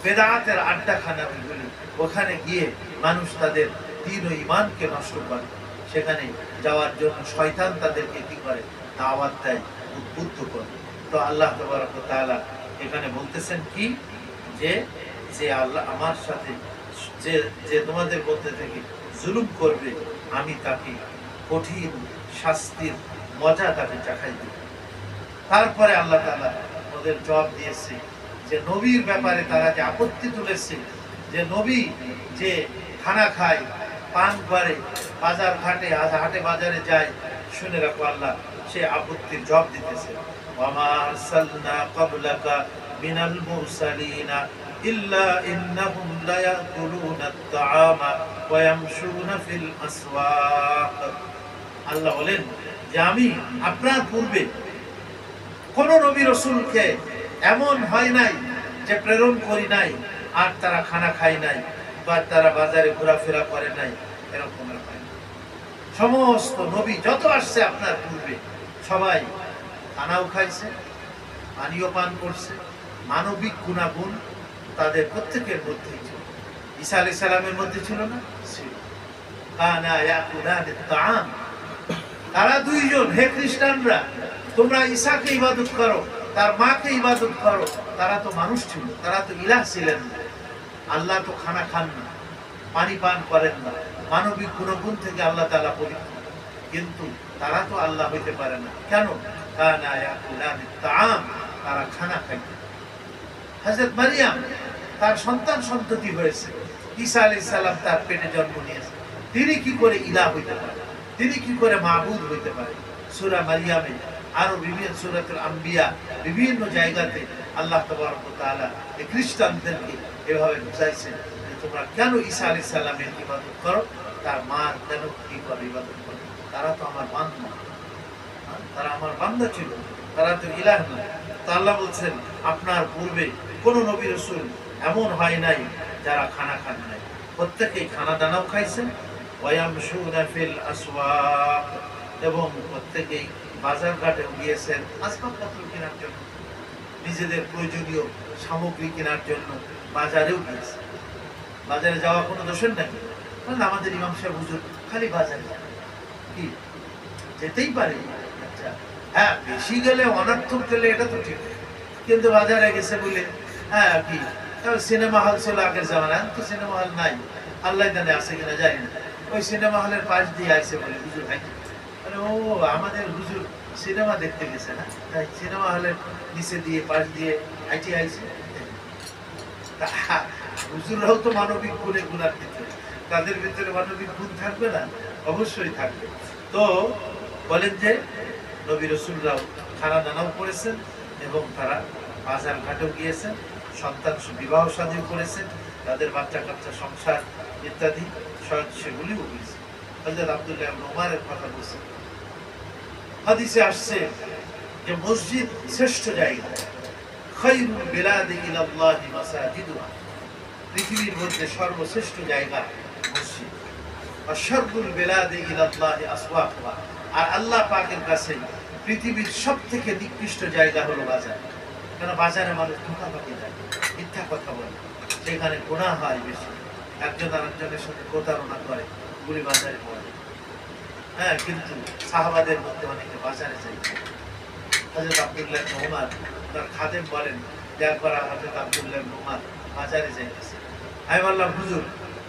বেদাতের আড্ডাখানা। ওখানে গিয়ে মানুষ তাদের দ্বীন ও ঈমানকে নষ্ট করে। সেখানে যাওয়ার জন্য শয়তান তাদেরকে কি করে, দাওয়াত দেয়, উদ্বুদ্ধ করে। তো আল্লাহ তাবারক ওয়া তাআলা এখানে বলতেছেন কি, যে যে আল্লাহ আমার সাথে যে যে তোমাদের মধ্যে থেকে জুলুম করবে, আমি তাকে কঠিন শাস্তির মজা তাকে চাখাই দেব। তারপরে আল্লাহ তাআলা ওদের জবাব দিয়েছে যে নবীর ব্যাপারে তারা যে আপত্তি তুলেছে, যে নবী যে খানা খায়, পান করে, বাজার ঘাটে হাটে বাজারে যায়, শুনে রাখো আল্লাহ সে আপত্তির জবাব দিতেছে। ওয়ামা আরসালনা ক্বাবলাকা মিনাল মুরসালিনা ইল্লা ইন্নাহুম লায়াকুলুনা আত-তাআমা ওয়া ইয়ামশুনা ফিল আসওয়াক। আল্লাহ বলেন যে আমি আপনার পূর্বে কোন নবী রাসূলকে এমন হয় নাই যে প্রেরণ করি নাই আর তারা খানা খায় নাই বা তারা বাজারে ঘোরাফেরা করে নাই, এরকম হয় না। সমস্ত নবী যত আসছে আপনার পূর্বে সবাই খানাও খাইছে, পানীয় পান করছে, মানবিক গুণাগুণ তাদের প্রত্যেকের মধ্যেই ছিল। ঈসা আলাইহিস সালামের মধ্যে ছিল না? ছিল। কানা ইয়াকুলানিত তাআম, তারা দুইজন, হে খ্রিস্টানরা তোমরা ঈসাকে ইবাদত করো, তার মাকে ইবাদত করো, তারা তো মানুষ ছিল, তারা তো ইলাহ ছিলেন না। আল্লাহ তো খানা খান না, পানি পান করেন না, মানবিক গুণগুণ থেকে আল্লাহ তাআলা পবিত্র, কিন্তু তারা তো আল্লাহ হইতে পারে না। কেন? কানা ইয়াকুলানিত তাআম, তারা খানা খায়। হযরত মারইয়াম তার সন্তান সন্ততি হয়েছে, ঈসা আলাইহিস সালাম তার পেটে জন্ম নিয়েছে, তিনি কি করে ইলাহ হইতে পারে, তিনি কি করে মাবুদ হইতে পারে? সূরা মারইয়ামে আরো বিভিন্ন সূরাতুল আম্বিয়া বিভিন্ন জায়গাতে আল্লাহ তাবারক ওয়া তাআলা এই খ্রিস্টানদেরকে এভাবে বুঝাইছেন যে তোমরা কেন ঈসা আলাইহিস সালামের ইবাদত করো, তার মার কেন কি করে ইবাদত করো? তারা তো আমার বান্দা, তারা আমার বান্দা ছিল, তারা তো ইলাহ না। তো আল্লাহ বলছেন আপনার পূর্বে কোন নবী রাসূল এমন হয় নাই যারা খানা খান নাই, প্রত্যেকেই খানা দানাও খাইছেন। ওয়ায়ামশুনা ফিল আসওয়াক, এবং প্রত্যেকেই বাজার ঘাটে গিয়েছেন আসবাবপত্র কেনার জন্য, নিজেদের প্রয়োজনীয় সামগ্রী কেনার জন্য বাজারেও গিয়েছে। বাজারে যাওয়া কোনো দোষের নাকি? আমাদের ইমাম সাহেব হুজুর খালি বাজারে কি যেতেই পারে। আচ্ছা, হ্যাঁ, বেশি গেলে অনর্থক গেলে এটা তো ঠিক, কিন্তু বাজারে গেছে বলে হ্যাঁ কি সিনেমা হল ছিল আগের জামানায়, তো সিনেমা হল নাই, আল্লাহ জানে আছে কিনা জানি না। ওই সিনেমা হলের পাশ দিয়ে আইসে বলে হুজুর হাইতে, ও আমাদের হুজুর সিনেমা দেখতে গেছে না, তাই সিনেমা হলের নিচে দিয়ে পাশ দিয়ে হাইটে আইসে। হুজুররাও তো মানবিক গুণে গুণান্বিত, তাদের ভিতরে মানবিক গুণ থাকবে না? অবশ্যই থাকবে। তো বলেন যে নবী রাসূলরাও খানা দানাও করেছেন এবং তারা বাজার ঘাটেও গিয়েছেন, সন্তান বিবাহ শাদীও করেছেন, তাদের বাচ্চা কাচ্চা সংসার ইত্যাদি সেগুলিও হয়েছে। হযরত আব্দুল্লাহ ইবনে ওমরের কথা বলছেন, হাদিসে আসছে যে মসজিদ শ্রেষ্ঠ জায়গা, খায়রুল বিলাদি ইলাল্লাহি মাসাজিদুহা, পৃথিবীর মধ্যে সর্বশ্রেষ্ঠ জায়গা মসজিদ। আর শাররুল বিলাদি ইলাল্লাহি আসওয়াকুহা, আর আল্লাহ পাকের কাছে পৃথিবীর সবথেকে নিকৃষ্ট জায়গা হলো বাজার। কারণ বাজারে মানুষ ধোঁকাবাজি দেয়, মিথ্যা কথা বলে, সেখানে গুনাহ হয় বেশি, একজন আরেকজনের সাথে প্রতারণা করে, গুলি বাজারে পড়ে। হ্যাঁ, কিন্তু সাহাবাদের মধ্যে অনেকে বাজারে যাইত। হযরত আব্দুল্লাহ ইবনে উমর তার খাদেম বলেন যে একবার হযরত আব্দুল্লাহ ইবনে উমর বাজারে যাইতেছে। আমি বললাম, হুজুর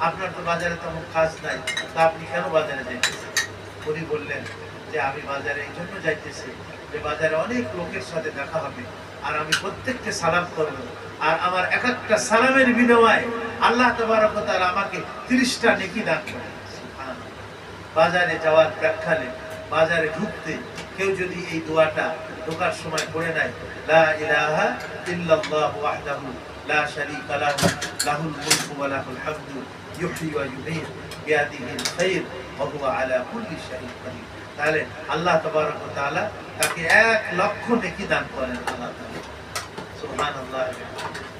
আপনার তো বাজারে তেমন কাজ নাই, তা আপনি কেন বাজারে যাইতেছেন? উনি বললেন যে আমি বাজারে এই জন্য যাইতেছি যে বাজারে অনেক লোকের সাথে দেখা হবে, আর আমি প্রত্যেককে সালাম করব, আর আমার এক একটা সালামের বিনিময়ে আল্লাহ তাবারক ওয়া তাআলা আমাকে 30টা নেকি দান করবেন। সুবহানাল্লাহ। বাজারে যাওয়ার প্রেক্ষালে বাজারে ঢুকতে কেউ যদি এই দোয়াটা ঢোকার সময় পড়ে নেয়, লা ইলাহা ইল্লাল্লাহু ওয়াহদাহু লা শারীকা লাহু লাহুল মুলকু ওয়া লাহুল হামদু ইউহয়ী ওয়া ইউমীত বিয়াদিহিল খায়র ওয়া হুয়া আলা কুল্লি শাইইন কাদির, তাহলে আল্লাহ তাবারক ওয়া তাআলা তাকে 1 লক্ষ নেকি দান করেন আল্লাহ তাআলা। সুবহানাল্লাহ।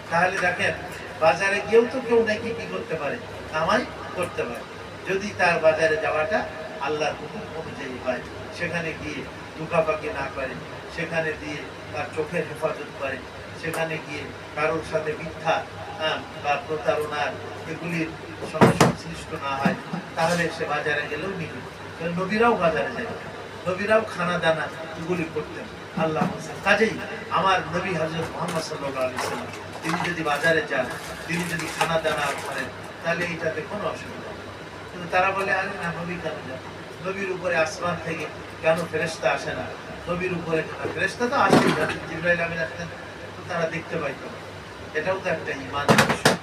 তাহলে দেখেন, বাজারে গিয়েও তো কেউ নেকি কি করতে পারে, কামাই করতে পারে, যদি তার বাজারে যাওয়াটা আল্লাহর হুকুম অনুযায়ী হয়, সেখানে গিয়ে ধোঁকাবাকি না করে, সেখানে দিয়ে তার চোখের হেফাজত করে, সেখানে গিয়ে কারোর সাথে মিথ্যা বা প্রতারণার এগুলির সঙ্গে সংশ্লিষ্ট না হয়, তাহলে সে বাজারে গেলেও নিবে। নবীরাও বাজারে যায়, নবীরাও খানা দানা এগুলি করতেন। আল্লাহ কাজেই আমার নবী হযরত মুহাম্মদ সাল্লাল্লাহু আলাইহি ওয়াসাল্লাম তিনি যদি বাজারে যান, তিনি যদি খানা দানা করেন, তাহলে এইটাতে কোনো অসুবিধা নেই। কিন্তু তারা বলে, আরে না, নবী কেন যান? নবীর উপরে আসমান থেকে কেন ফেরেশতা আসে না? নবীর উপরে ফেরেশতা তো আসেই, জিবরাইল আমিন আসতেন, তো তারা দেখতে পাইতো। এটাও তো একটা ঈমানের বিষয়।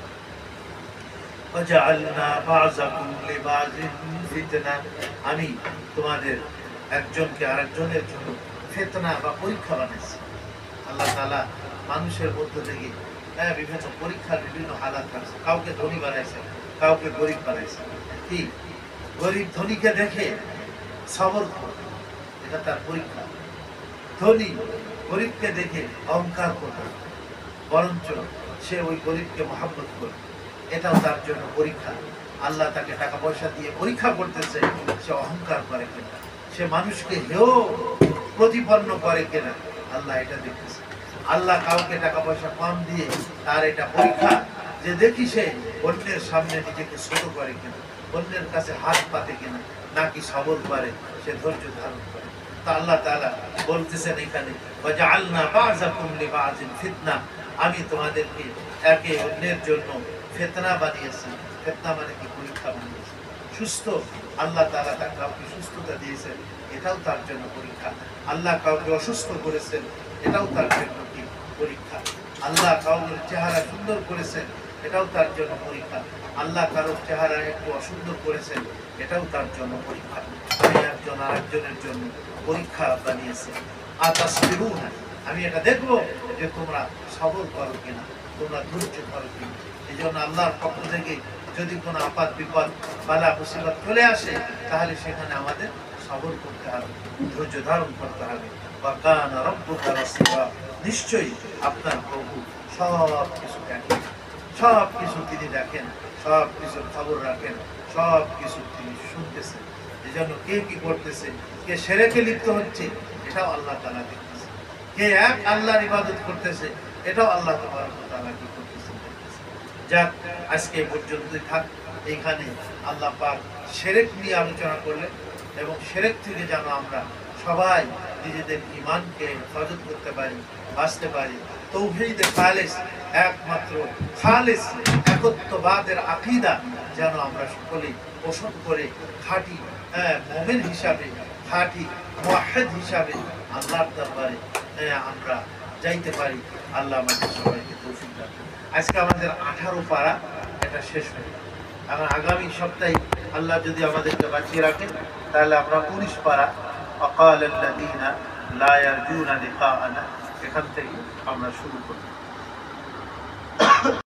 ওয়াজআলনা বা'যাকুম লিবা'যিন ফিতনা, আমি তোমাদের একজনকে আরেকজনের জন্য ফিতনা বা পরীক্ষা বানাইছি। আল্লাহ তাআলা মানুষের মধ্য থেকে বিভিন্ন পরীক্ষার বিভিন্ন হালাত আছে। কাউকে ধনী বানাইছে, কাউকে গরিব বানাইছে। কি গরিব ধনীকে দেখে সবর করে, এটা তার পরীক্ষা। ধনী গরিবকে দেখে অহংকার করবে, বরঞ্চ সে ওই গরিবকে মহব্বত করবে, এটাও তার জন্য পরীক্ষা। আল্লাহ তাকে টাকা পয়সা দিয়ে পরীক্ষা করতেছে, সে অহংকার করে কিনা, সে মানুষকে হেয় প্রতিপন্ন করে কিনা, আল্লাহ এটা দেখতেছে। আল্লাহ কাউকে টাকা পয়সা কম দিয়ে তার এটা পরীক্ষা, যে দেখি সে অন্যের সামনে নিজেকে ছোট করে কিনা, অন্যের কাছে হাত পাতে কিনা, নাকি সবর করে, সে ধৈর্য ধারণ করে। তা আল্লাহ তাআলা বলতেছেন এখানে, ওয়াজআলনা বা'যাকুম লিবা'যিন ফিতনা, আমি তোমাদেরকে একে অন্যের জন্য ফিতনা বানিয়েছি। ফিতনা মানে কি? পরীক্ষা বানিয়েছি। সুস্থ আল্লাহ তাআলা তার কাউকে সুস্থতা দিয়েছেন, এটাও তার জন্য পরীক্ষা। আল্লাহ কাউকে অসুস্থ করেছেন, এটাও তার জন্য কি? পরীক্ষা। আল্লাহ কাউকে চেহারা সুন্দর করেছেন, এটাও তার জন্য পরীক্ষা। আল্লাহ কারোর চেহারা একটু অসুন্দর করেছেন, এটাও তার জন্য পরীক্ষা। আমি একজন আরেকজনের জন্য পরীক্ষা বানিয়েছি। আতাসবিরুনা, আমি এটা দেখবো যে তোমরা সবর করো কিনা, তোমরা ধৈর্য ধরো কিনা। এই জন্য আল্লাহর পক্ষ থেকে যদি কোনো আপাত বিপদ বালা মুসিবত চলে আসে, তাহলে সেখানে আমাদের সবর করতে হবে, ধৈর্য ধারণ করতে হবে। ওয়া কানা রাব্বুকা বাসীরা, নিশ্চয়ই আপনার প্রভু সব কিছু দেখেন, সব কিছু তিনি দেখেন, সব কিছুর খবর রাখেন, সব কিছু তিনি শুনতেছেন। এই জন্য কে কি করতেছে, কে শিরকে লিপ্ত হচ্ছে, এটাও আল্লাহ তাআলা দেখতেছে। কে এক আল্লাহর ইবাদত করতেছে, এটাও আল্লাহ তাআলা কি করতেছে, দেখতেছে। যাক, আজকে এই পর্যন্তই থাক। এইখানে আল্লাহ পাক শিরক নিয়ে আলোচনা করলেন, এবং শিরক থেকে যেন আমরা সবাই নিজেদের ঈমানকে হেফাজত করতে পারি, বাঁচতে পারি। তাওহীদে খালিস, একমাত্র খালিস একত্ববাদের আকীদা যেন আমরা সকলেই পোষণ করে খাঁটি মুমিন হিসাবে, খাঁটি মুওয়াহ্হিদ হিসাবে আল্লাহর দরবারে আমরা যাইতে পারি। আল্লাহ আমাদের সবাইকে তৌফিক দান করুন। আজকে আমাদের 18 পারা এটা শেষ হয়ে গেল। আর আগামী সপ্তাহে আল্লাহ যদি আমাদেরকে বাঁচিয়ে রাখেন, তাহলে আমরা 19 পারা ওয়াকাল আল্লাযীনা লা ইয়ারজুনা লিকাআনা এখান থেকে আমরা শুরু করব।